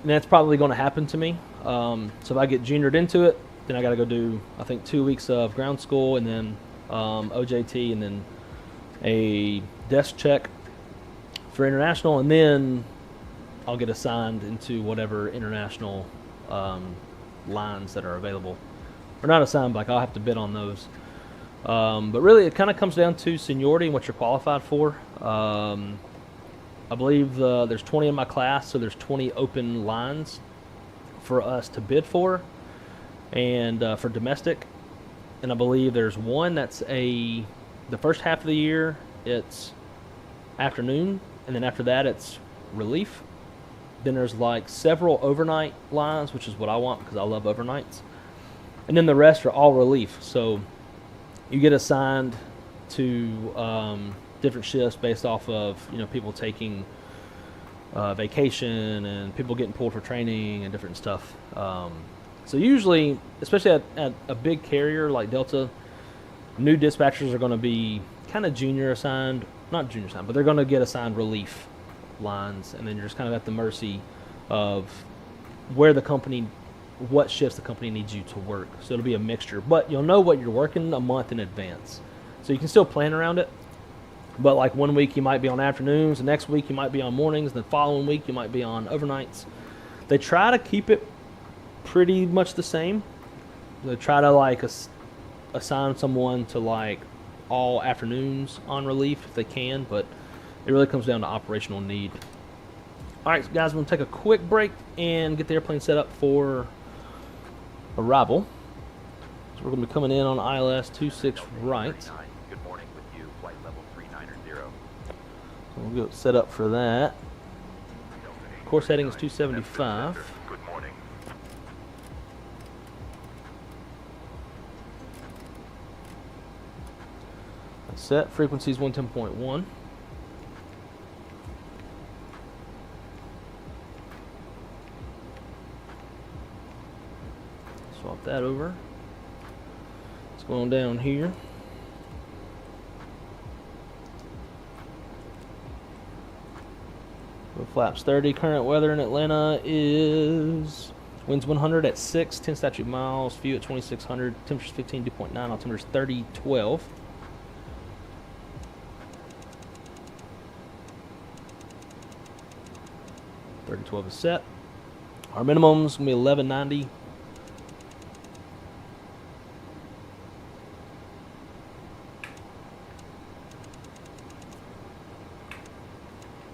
that's probably going to happen to me. So if I get juniored into it, then I got to go do, I think, 2 weeks of ground school and then OJT and then a desk check for international, and then I'll get assigned into whatever international lines that are available. Or not assigned, but like I'll have to bid on those. But really, it kind of comes down to seniority and what you're qualified for. I believe there's 20 in my class, so there's 20 open lines for us to bid for, and for domestic. And I believe there's one that's the first half of the year, it's afternoon, and then after that it's relief. Then there's like several overnight lines, which is what I want because I love overnights. And then the rest are all relief. So you get assigned to different shifts based off of, you know, people taking vacation and people getting pulled for training and different stuff. So usually, especially at a big carrier like Delta, new dispatchers are going to be kind of junior assigned. Not junior assigned, but they're going to get assigned relief lines, and then you're just kind of at the mercy of where the company, what shifts the company needs you to work. So it'll be a mixture, but you'll know what you're working a month in advance. So you can still plan around it, but like 1 week you might be on afternoons, the next week you might be on mornings, the following week you might be on overnights. They try to keep it pretty much the same. They try to like assign someone to like all afternoons on relief if they can, but it really comes down to operational need. All right, guys, we're going to take a quick break and get the airplane set up for arrival. So we're going to be coming in on ILS 26 right. Good morning with you, flight level 390. So we'll get set up for that. Course heading is 275. Good morning. That's set. Frequency is 110.1. Swap that over. Let's go on down here. Flaps 30. Current weather in Atlanta is winds 100 at 6, 10 statute miles, view at 2600, temperatures 15, dew point 9, altimeter's 30, 12. .12 is set. Our minimum's gonna be 1190.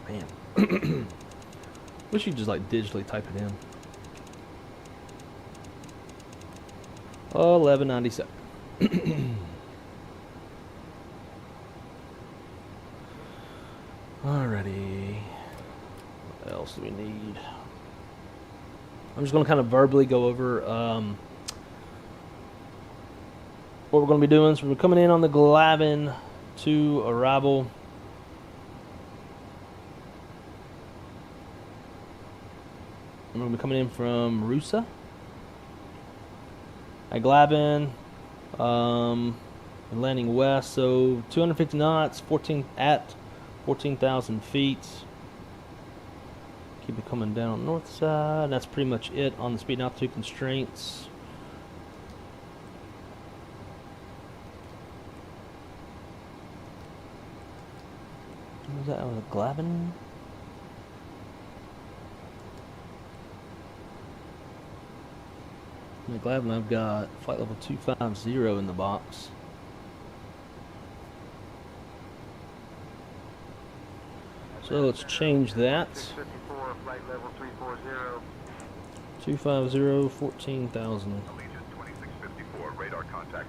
Man. Wish you could just like digitally type it in. 1197. Alrighty. What else do we need? I'm just going to kind of verbally go over what we're going to be doing. So we're coming in on the Glavin to arrival. And we're going to be coming in from Rusa at Glavin, and landing west. So 250 knots, 14,000 feet. Keep it coming down on the north side. And that's pretty much it on the speed and altitude constraints. What was that? Was it Glavin? In Glavin, I've got flight level 250 in the box. So let's change that. 654, flight level 340. 250, 14,000. Allegiant 2654, radar contact.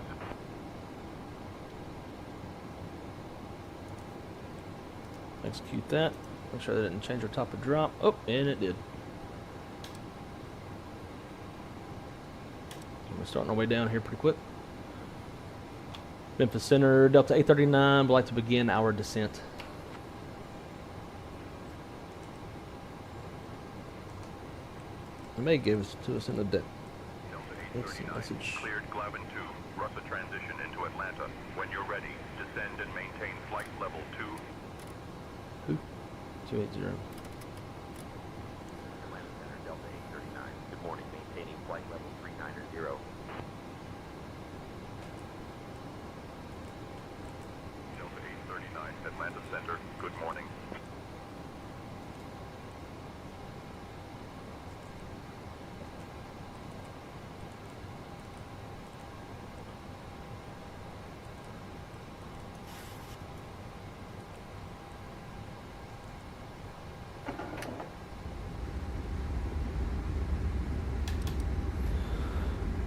Execute that. Make sure that didn't change our top of drop. Oh, and it did. We're starting our way down here pretty quick. Memphis Center, Delta 839. Would like to begin our descent. They may give it to us in the deck. Message. Cleared Glavin 2. Russa transition into Atlanta. When you're ready, descend and maintain flight level 2. Who? 280. Atlanta Center, Delta 839. Good morning, maintaining flight level 390. Delta 839, Atlanta Center. Good morning.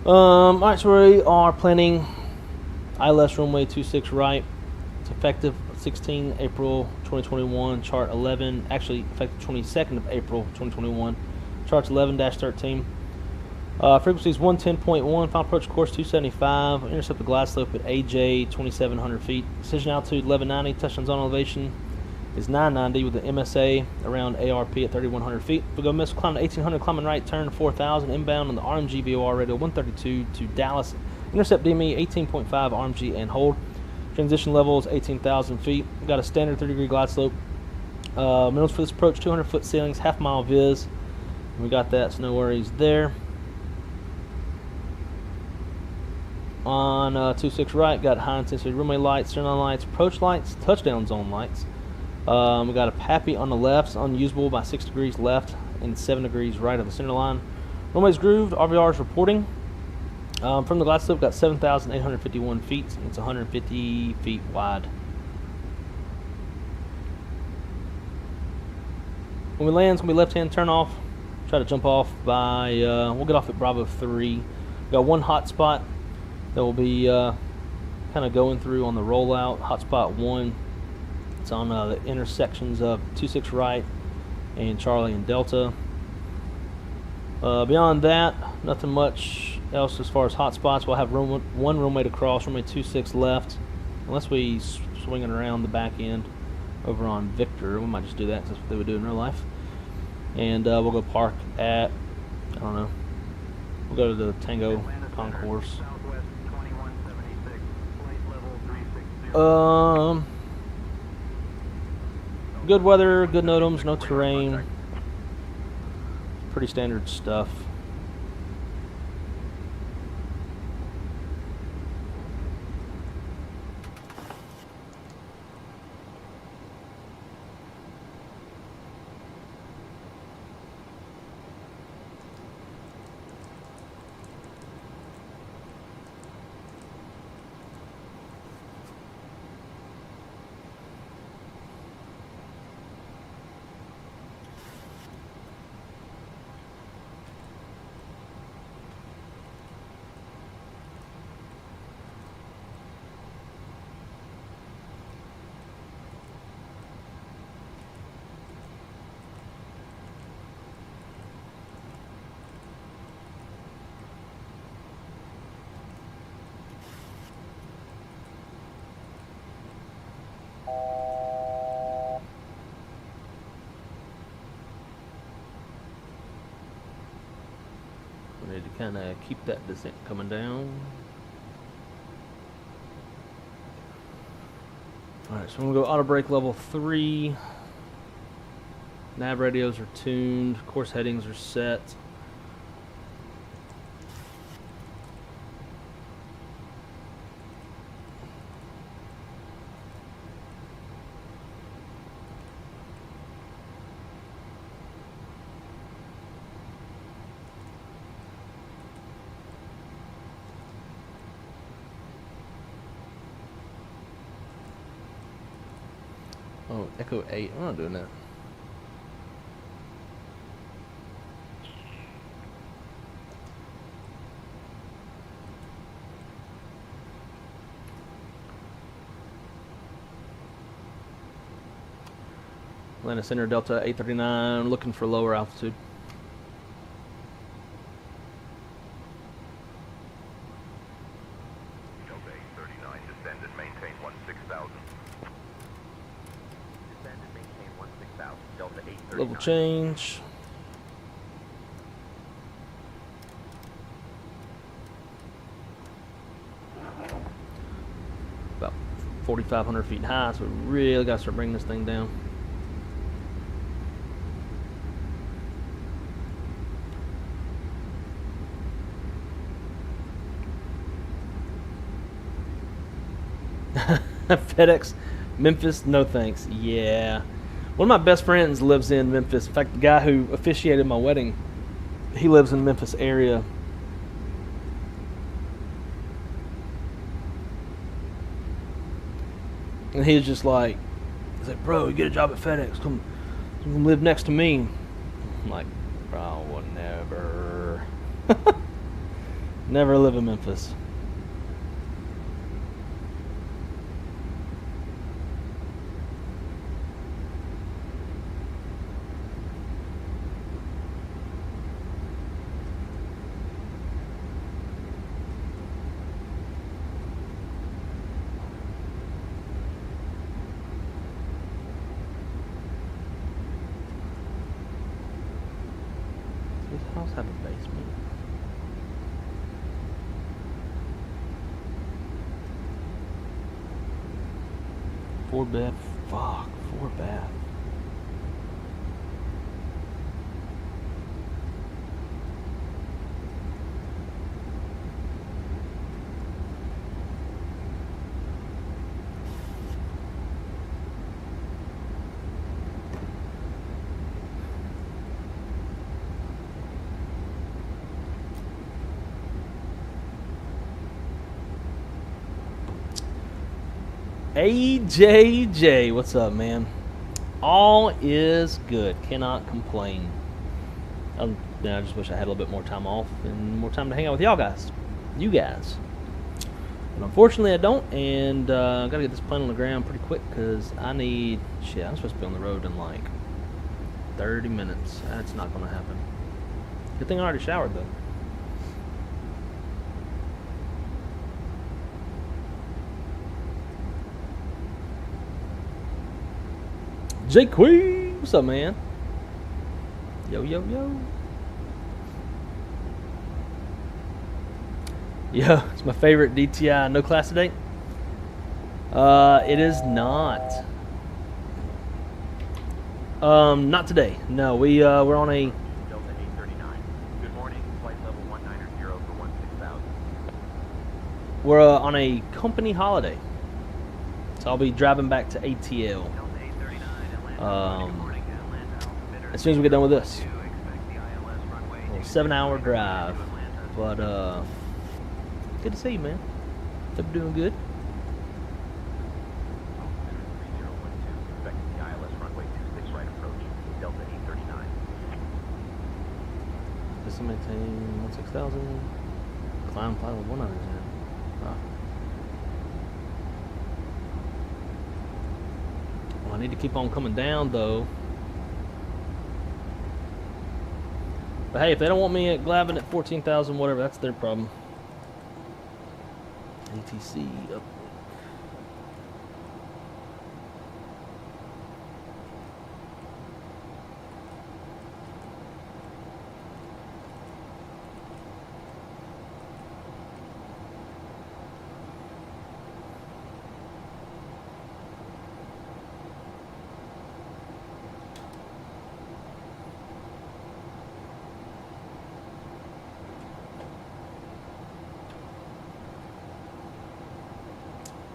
Alright, so we are planning ILS runway 26 right. It's effective 16 April 2021, chart 11, actually effective 22nd of April 2021, charts 11-13. Frequency is 110.1, final approach course 275, intercept the glide slope at AJ 2,700 feet, decision altitude 1190, touchdown zone elevation is 990 with the MSA around ARP at 3,100 feet. We go missile climb to 1,800, climbing right, turn 4,000, inbound on the RMG VOR radio 132 to Dallas. Intercept DME 18.5 RMG and hold. Transition level is 18,000 feet. We've got a standard 30-degree glide slope. Minimums for this approach, 200-foot ceilings, half-mile viz. We got that, so no worries there. On 26 right, got high-intensity runway lights, stern lights, approach lights, touchdown zone lights. We got a PAPI on the left, it's unusable by 6 degrees left and 7 degrees right of the center line. Runway's grooved, RVR is reporting. From the glide slope, got 7,851 feet. It's 150 feet wide. When we land, it's going to be left-hand turn off. Try to jump off by, we'll get off at Bravo 3. Got one hotspot that will be kind of going through on the rollout. Hotspot 1. It's on the intersections of 26 right and Charlie and Delta. Beyond that, nothing much else as far as hotspots. We'll have one runway to cross, runway 26 left, unless we swing it around the back end over on Victor. We might just do that because that's what they would do in real life. And we'll go park at, I don't know, we'll go to the Tango Concourse. Southwest 2176, flight level 360. Good weather, good NOTAMs, no terrain. Pretty standard stuff. We need to kind of keep that descent coming down. Alright, so I'm going to go auto brake level 3. Nav radios are tuned. Course headings are set. Oh, Echo 8. I'm not doing that. Atlanta Center Delta 839, looking for lower altitude. Delta 839, descend and maintain 16,000. Descend and maintain 16,000. Delta 839. Level change. About 4,500 feet high, so we really got to start bringing this thing down. FedEx, Memphis, no thanks. Yeah. One of my best friends lives in Memphis. In fact, the guy who officiated my wedding, he lives in the Memphis area. And he's just like, he's like, bro, you get a job at FedEx. Come live next to me. I'm like, bro, will never. Never live in Memphis. Does this house have a basement? Four bed. Fuck. 4 bath. AJJ, what's up, man? All is good. Cannot complain. I just wish I had a little bit more time off and more time to hang out with y'all guys. you guys. But unfortunately, I don't, and I gotta get this plane on the ground pretty quick because I need shit. I'm supposed to be on the road in like 30 minutes. That's not gonna happen. Good thing I already showered though. Jake Queen, what's up, man? Yo, yo, yo. Yo, it's my favorite DTI. No class today? It is not. Not today. No, we're on a. Delta 839. Good morning. Flight level 190 for 16,000. We're on a company holiday, so I'll be driving back to ATL. As soon as we get done with this, a little 7-hour drive, but good to see you, man. Hope you're doing good. Expect the ILS runway 26 right approach. Delta 839. Just to maintain 16,000. Climb final 100. Wow. Well, I need to keep on coming down though. But hey, if they don't want me at Glavin at 14,000, whatever, that's their problem. ATC up.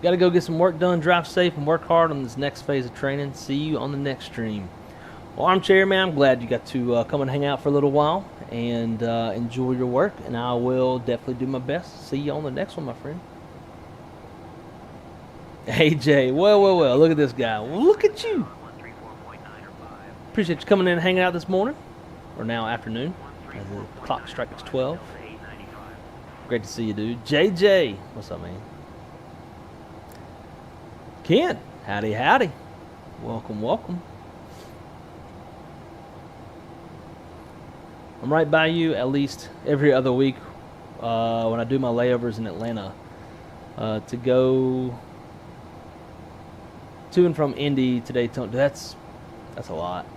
Got to go get some work done, drive safe, and work hard on this next phase of training. See you on the next stream. Well, Armchair Man, I'm glad you got to come and hang out for a little while and enjoy your work, and I will definitely do my best. See you on the next one, my friend. Hey, Jay. Well, look at this guy. Look at you. Appreciate you coming in and hanging out this morning, or now afternoon, as the clock strikes 12. Great to see you, dude. JJ, what's up, man? Ken, howdy, howdy. Welcome, welcome. I'm right by you at least every other week when I do my layovers in Atlanta to go to and from Indy to Daytona. That's a lot.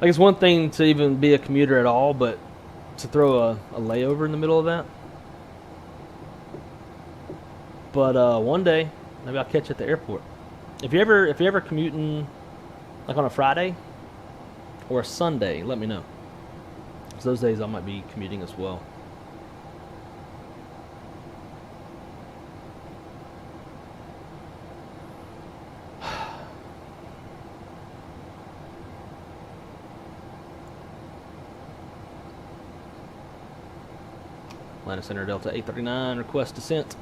Like, it's one thing to even be a commuter at all, but to throw a layover in the middle of that. But one day, maybe I'll catch you at the airport. If you're ever commuting, like on a Friday or a Sunday, let me know. 'Cause those days I might be commuting as well. Atlanta Center Delta 839, request descent.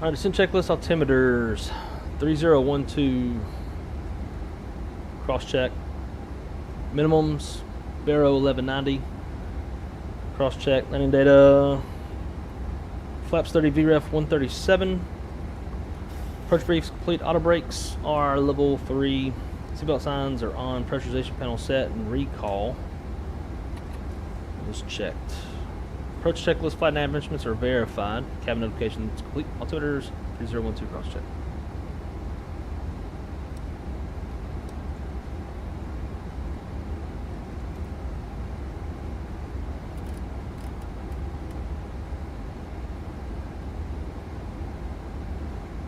Alright, descent checklist altimeters. 3012. Cross check. Minimums. Barrow 1190. Cross check. Landing data. Flaps 30 VREF 137. Approach briefs complete. Auto brakes are level 3. Seatbelt signs are on. Pressurization panel set and recall. Just checked. Approach checklist flight nav instruments are verified. Cabin notifications complete. Altimeters 3012 cross check.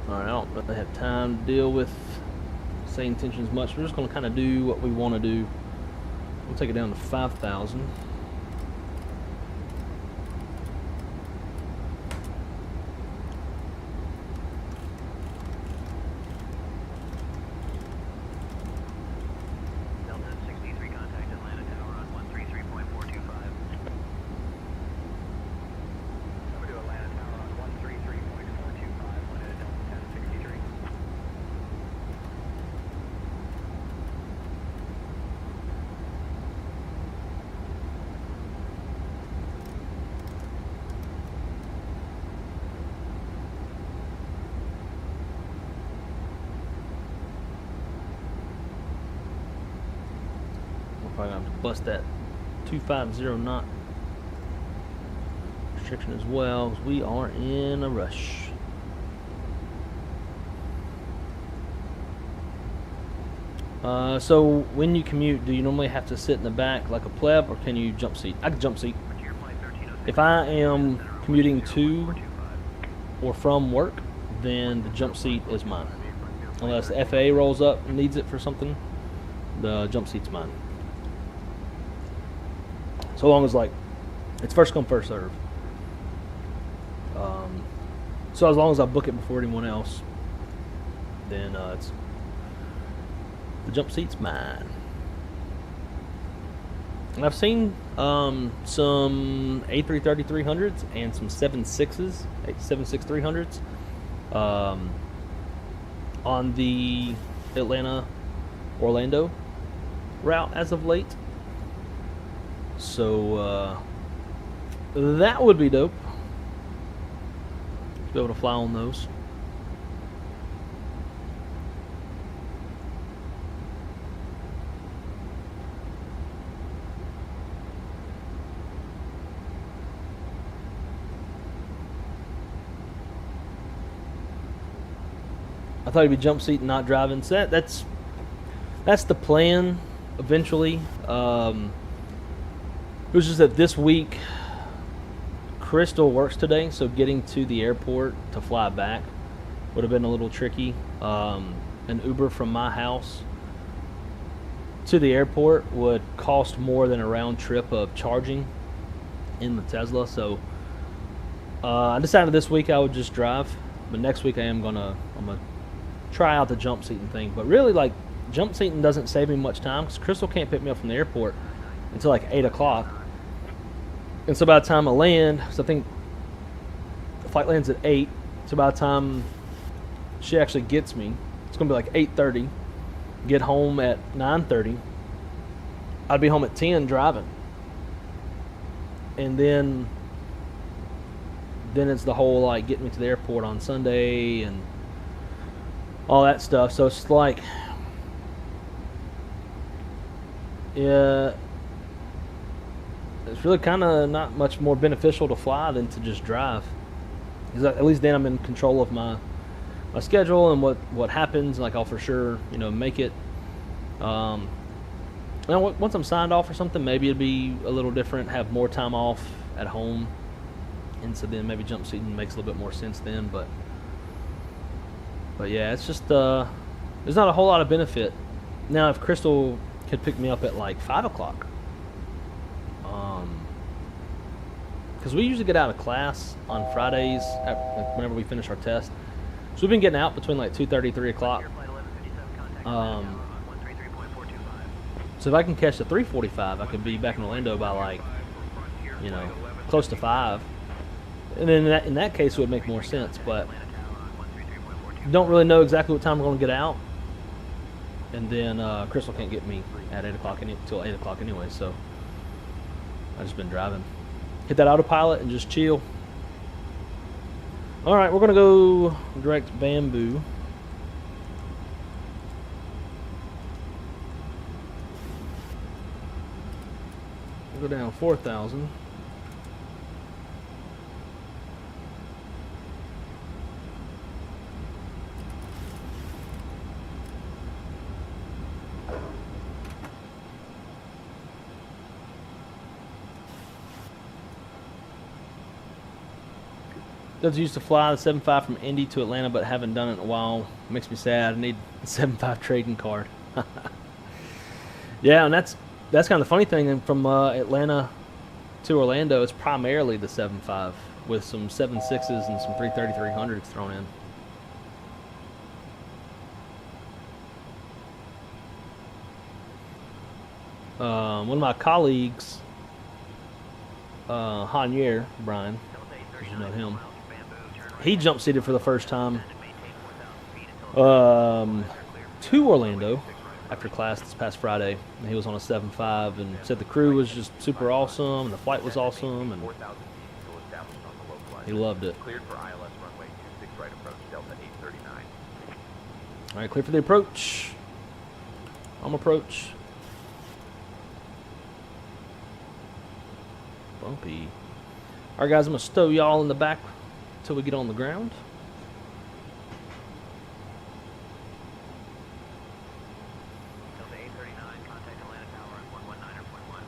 Alright, I don't really have time to deal with saying tensions much. We're just going to kind of do what we want to do. We'll take it down to 5,000. Probably gonna have to bust that 250 knot restriction as well, because we are in a rush. So when you commute, do you normally have to sit in the back like a pleb, or can you jump seat? I can jump seat. If I am commuting to or from work, then the jump seat is mine. Unless the FAA rolls up and needs it for something, the jump seat's mine. So long as, like, it's first come, first serve. So as long as I book it before anyone else, then it's the jump seat's mine. And I've seen some A330-300s and some 767-300s on the Atlanta-Orlando route as of late. So that would be dope to be able to fly on those. I thought he'd be jump seat and not driving. So that's the plan eventually. It was just that this week Crystal works today, so getting to the airport to fly back would have been a little tricky. An Uber from my house to the airport would cost more than a round trip of charging in the Tesla. So I decided this week I would just drive, but next week I'm gonna try out the jump seating thing. But really, like, jump seating doesn't save me much time because Crystal can't pick me up from the airport until like 8 o'clock. And so by the time I land, so I think the flight lands at 8, so by the time she actually gets me, it's going to be like 8:30, get home at 9:30. I'd be home at 10 driving. And then it's the whole, like, getting me to the airport on Sunday and all that stuff. So it's like, yeah, it's really kind of not much more beneficial to fly than to just drive. Because at least then I'm in control of my schedule and what happens. Like, I'll for sure, make it. Now, once I'm signed off or something, maybe it'd be a little different, have more time off at home. And so then maybe jump seating makes a little bit more sense then. But yeah, it's just, there's not a whole lot of benefit. Now, if Crystal could pick me up at like 5 o'clock, because we usually get out of class on Fridays whenever we finish our test. So we've been getting out between like 2:30, 3 o'clock. So if I can catch the 3:45, I could be back in Orlando by like, close to 5. And then in that case, it would make more sense. But Don't really know exactly what time we're going to get out. And then Crystal can't get me at 8 o'clock until 8 o'clock anyway, so I've just been driving. Hit that autopilot and just chill. Alright, we're going to go direct Bamboo. We'll go down 4,000. Does used to fly the 7.5 from Indy to Atlanta, but haven't done it in a while. Makes me sad. I need a 7.5 trading card. Yeah, and that's kind of the funny thing. And from Atlanta to Orlando, it's primarily the 7.5 with some 7.6s and some 330-300s thrown in. One of my colleagues, Hanier, Brian, as you know him, he jump seated for the first time to Orlando after class this past Friday. And he was on a 7.5 and said the crew was just super awesome and the flight was awesome and he loved it. Cleared for ILS runway 26 right approach, Delta 839. All right, clear for the approach. Approach. Bumpy. All right, guys, I'm gonna stow y'all in the back until we get on the ground. Delta 839, contact Atlanta Tower on 119.1.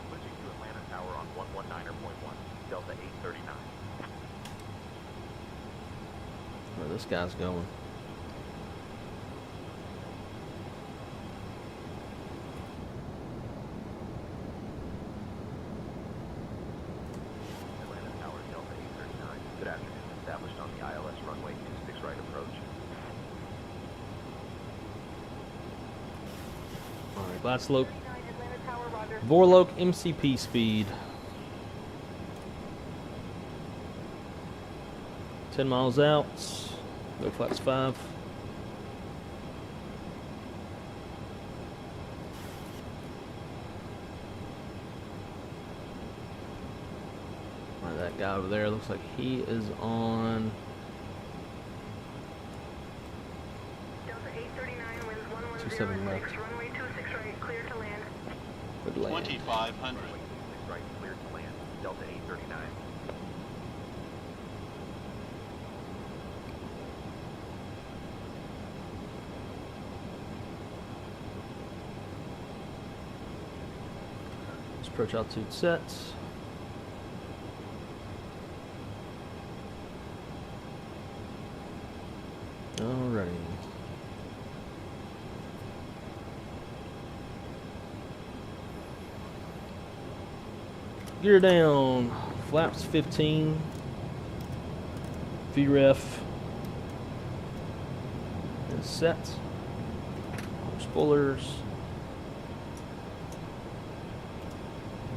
Switching to Atlanta Tower on 119.1, Delta 839. Where this guy's going? Good afternoon. Established on the ILS runway 26 right approach. Alright, glide slope. Vorloke MCP speed. 10 miles out. Go flaps 5. That guy over there looks like he is on Delta 839 winds 27 left. 110 runway 26 right, clear to land. Good land. 2500. 26 right, cleared to land, Delta 839. Let's approach altitude sets. Alrighty. Gear down. Flaps 15. VREF is set. Spoilers.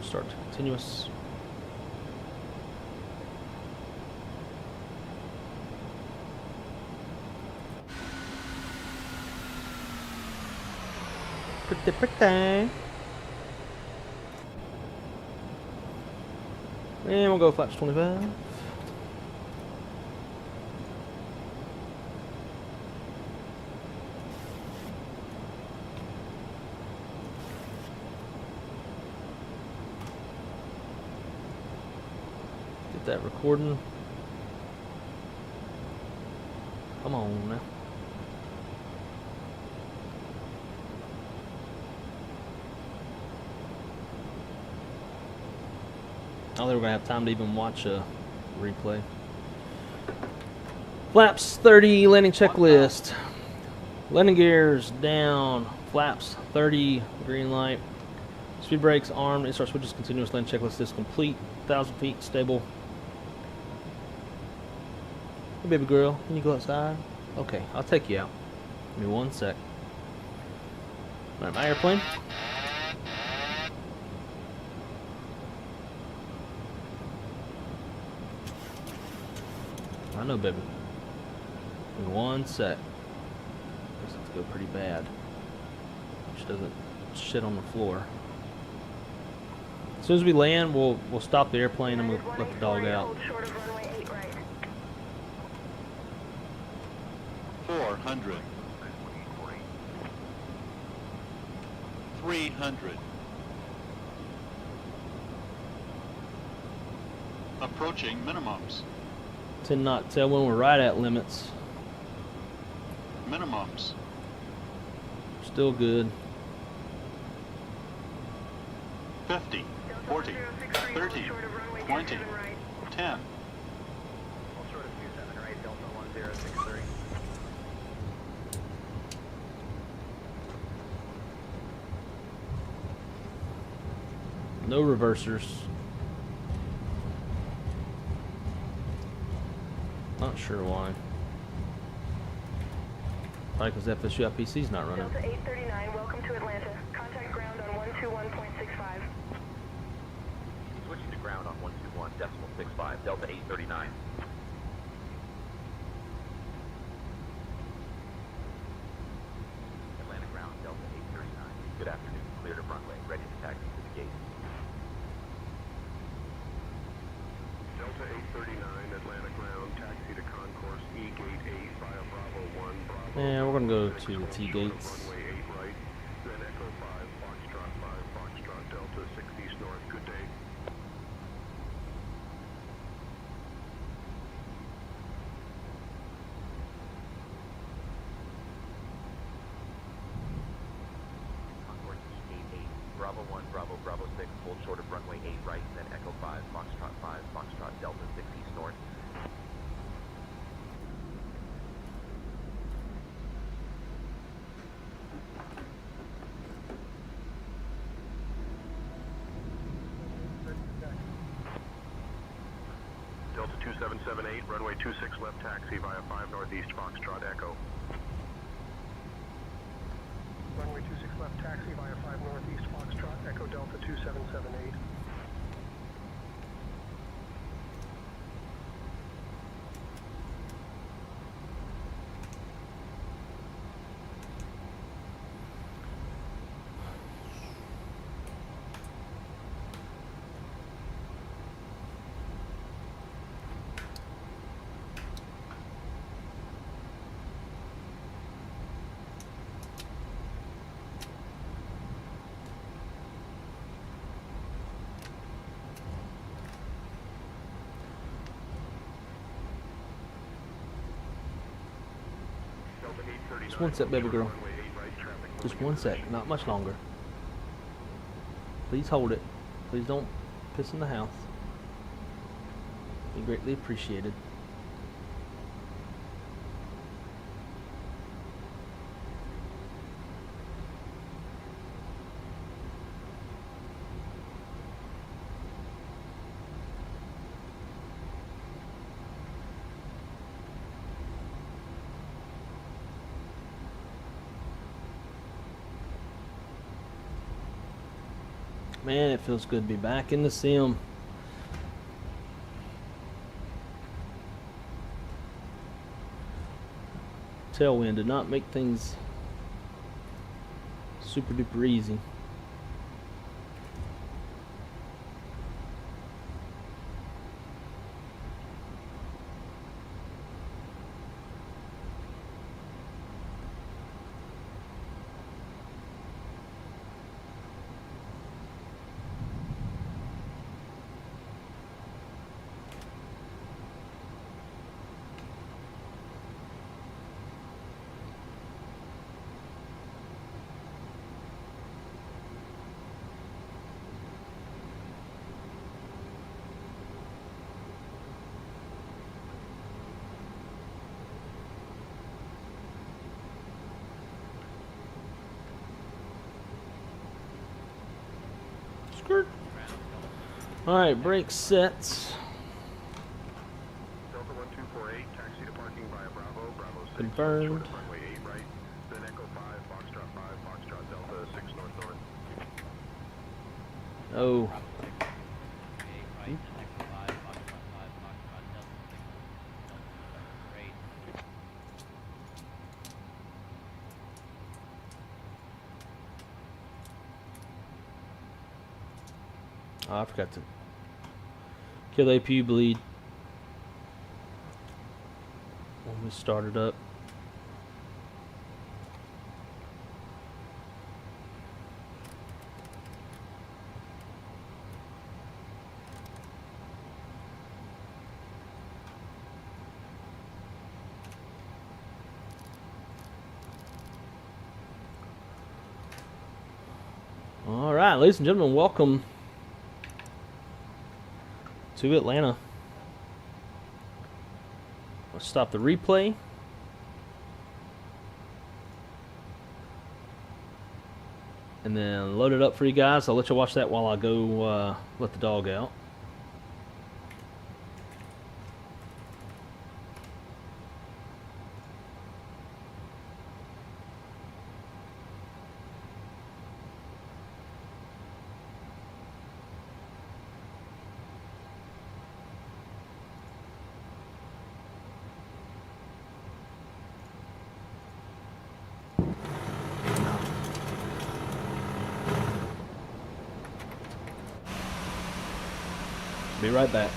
Start to continuous. Pretty. And we'll go flaps 25. Get that recording. Come on now. I don't think we're going to have time to even watch a replay. Flaps 30 landing checklist. Landing gears down. Flaps 30 green light. Speed brakes armed. Instart switches continuous landing checklist is complete. 1,000 feet stable. Hey baby girl, can you go outside? Okay, I'll take you out. Give me 1 sec. Alright, my airplane. I know, baby. Give me 1 sec. This is go pretty bad. She doesn't shit on the floor. As soon as we land, we'll stop the airplane and we'll let the dog out. 400. 300. Approaching minimums. 10 knot tailwind, we're right at limits. Minimums. Still good. 50, 40, 30, 20, 10. Hold short of 27 right, Delta 1063. No reversers. Not sure why. Probably because FSU IPC's not running. Delta 839, welcome to Atlanta. Contact ground on 121.65. Switching to ground on 121.65, Delta 839. Atlanta ground, Delta 839. Good afternoon. Cleared of runway. Ready to taxi to the gate. Delta 839, Atlanta ground, taxi to concourse E gate 8 via Bravo 1, Bravo. Yeah, we're gonna go to the T gates. Runway 8 right, then Echo 5, Foxtrot 5, Foxtrot Delta 6 east north. Good day. Concourse E gate 8, Bravo 1, Bravo, Bravo 6, hold short of runway 8 right, then Echo 5, Foxtrot 5, Foxtrot Delta 6 east north. Delta 2778, runway 26 left taxi via 5 northeast Foxtrot Echo. Runway 26 left taxi via 5 northeast Foxtrot Echo Delta 2778. Just 1 sec, baby girl. Just 1 sec, not much longer. Please hold it. Please don't piss in the house. Be greatly appreciated. Man, it feels good to be back in the sim. Tailwind did not make things super duper easy. Alright, brake sets. Delta 1248, taxi to parking via Bravo, Bravo 6. Confirmed. Short of runway 8 right, then Echo 5, Foxtrot 5, Foxtrot Delta 6 north north. Oh. Oh, I forgot to kill the APU bleed when we started up. All right, ladies and gentlemen, welcome to Atlanta. Let's stop the replay. And then load it up for you guys. I'll let you watch that while I go let the dog out. Be right back.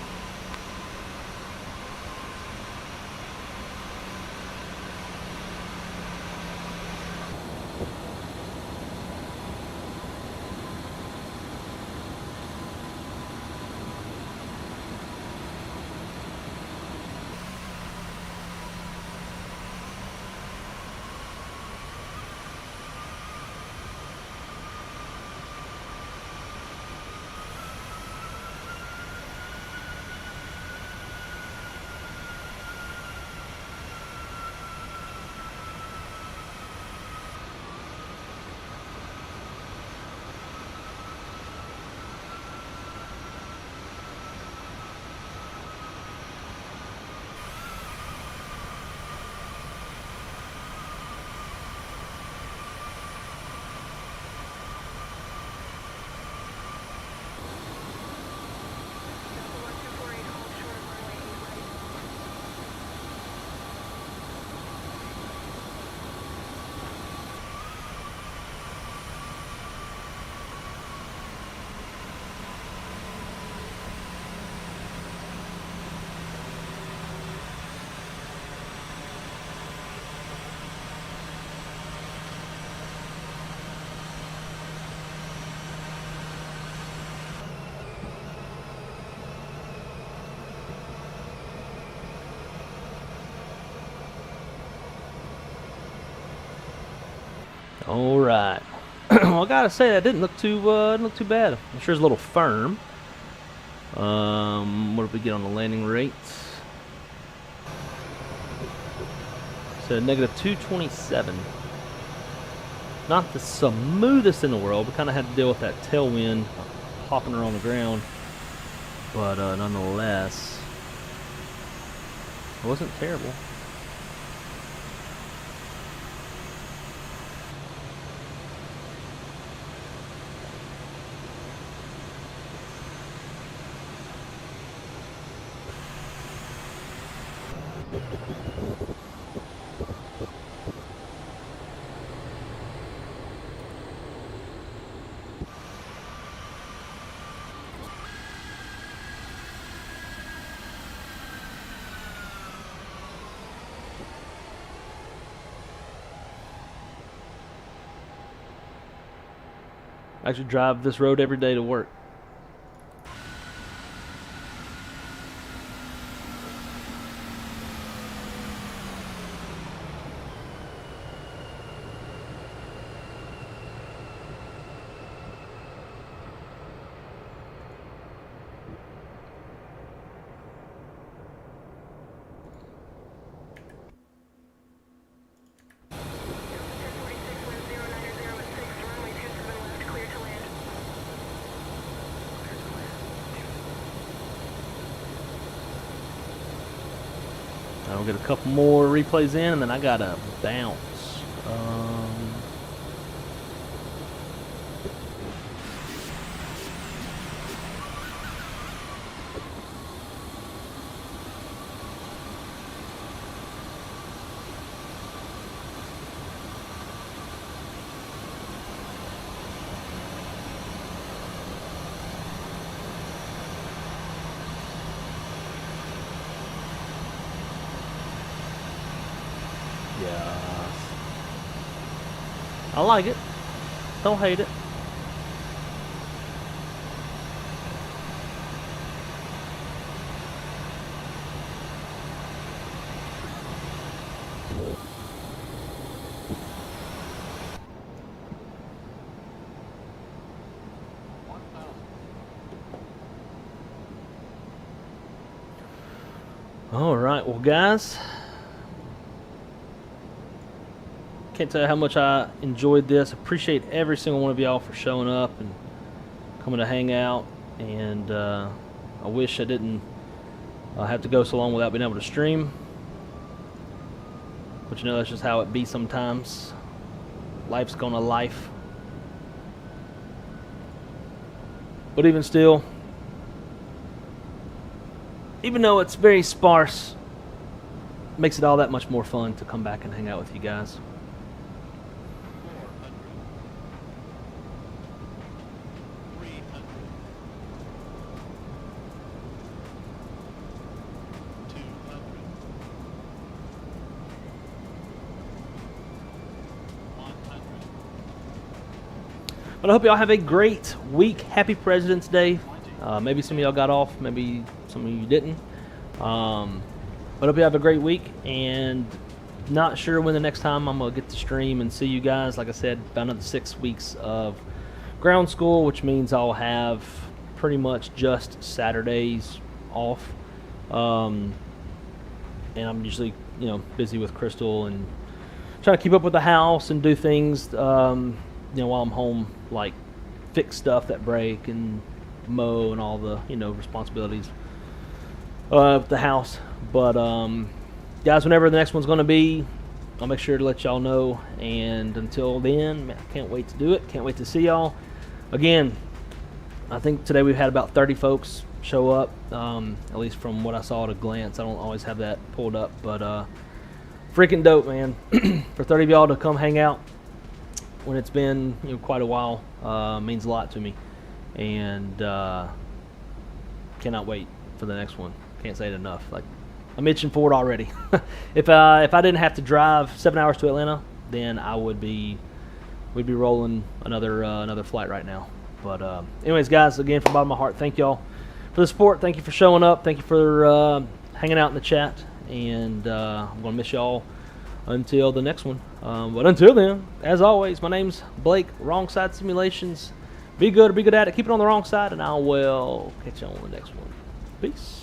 All right. Well, I gotta say that didn't look too bad. I'm sure it's a little firm. What did we get on the landing rates? So negative 227. Not the smoothest in the world. We kind of had to deal with that tailwind popping her on the ground, but nonetheless, it wasn't terrible. I should drive this road every day to work. I'll get a couple more replays in, and then I gotta bounce. Yeah. I like it. Don't hate it. All right, well, guys, can't tell you how much I enjoyed this. Appreciate every single one of y'all for showing up and coming to hang out. And I wish I didn't have to go so long without being able to stream. But you know, that's just how it be sometimes. Life's gonna life. But even still, even though it's very sparse, it makes it all that much more fun to come back and hang out with you guys. But I hope y'all have a great week. Happy President's Day. Maybe some of y'all got off, maybe some of you didn't. But I hope you have a great week, and not sure when the next time I'm going to get to stream and see you guys. Like I said, about another 6 weeks of ground school, which means I'll have pretty much just Saturdays off. And I'm usually, you know, busy with Crystal and trying to keep up with the house and do things, you know, while I'm home, like fix stuff that break and mow and all the, you know, responsibilities of the house. But guys, whenever the next one's going to be, I'll make sure to let y'all know. And until then, man, I can't wait to do it. Can't wait to see y'all again. I think today we've had about 30 folks show up, at least from what I saw at a glance. I don't always have that pulled up, but freaking dope, man. For 30 of y'all to come hang out when it's been, you know, quite a while, means a lot to me. And cannot wait for the next one. Can't say it enough. Like, I'm itching for it already. If I didn't have to drive 7 hours to Atlanta, then we'd be rolling another flight right now. But anyways, guys, again, from the bottom of my heart, thank y'all for the support. Thank you for showing up. Thank you for hanging out in the chat. And I'm gonna miss y'all until the next one. But until then, as always, my name's Blake. Wrong Side Simulations. Be good or be good at it. Keep it on the wrong side, and I will catch you on the next one. Peace.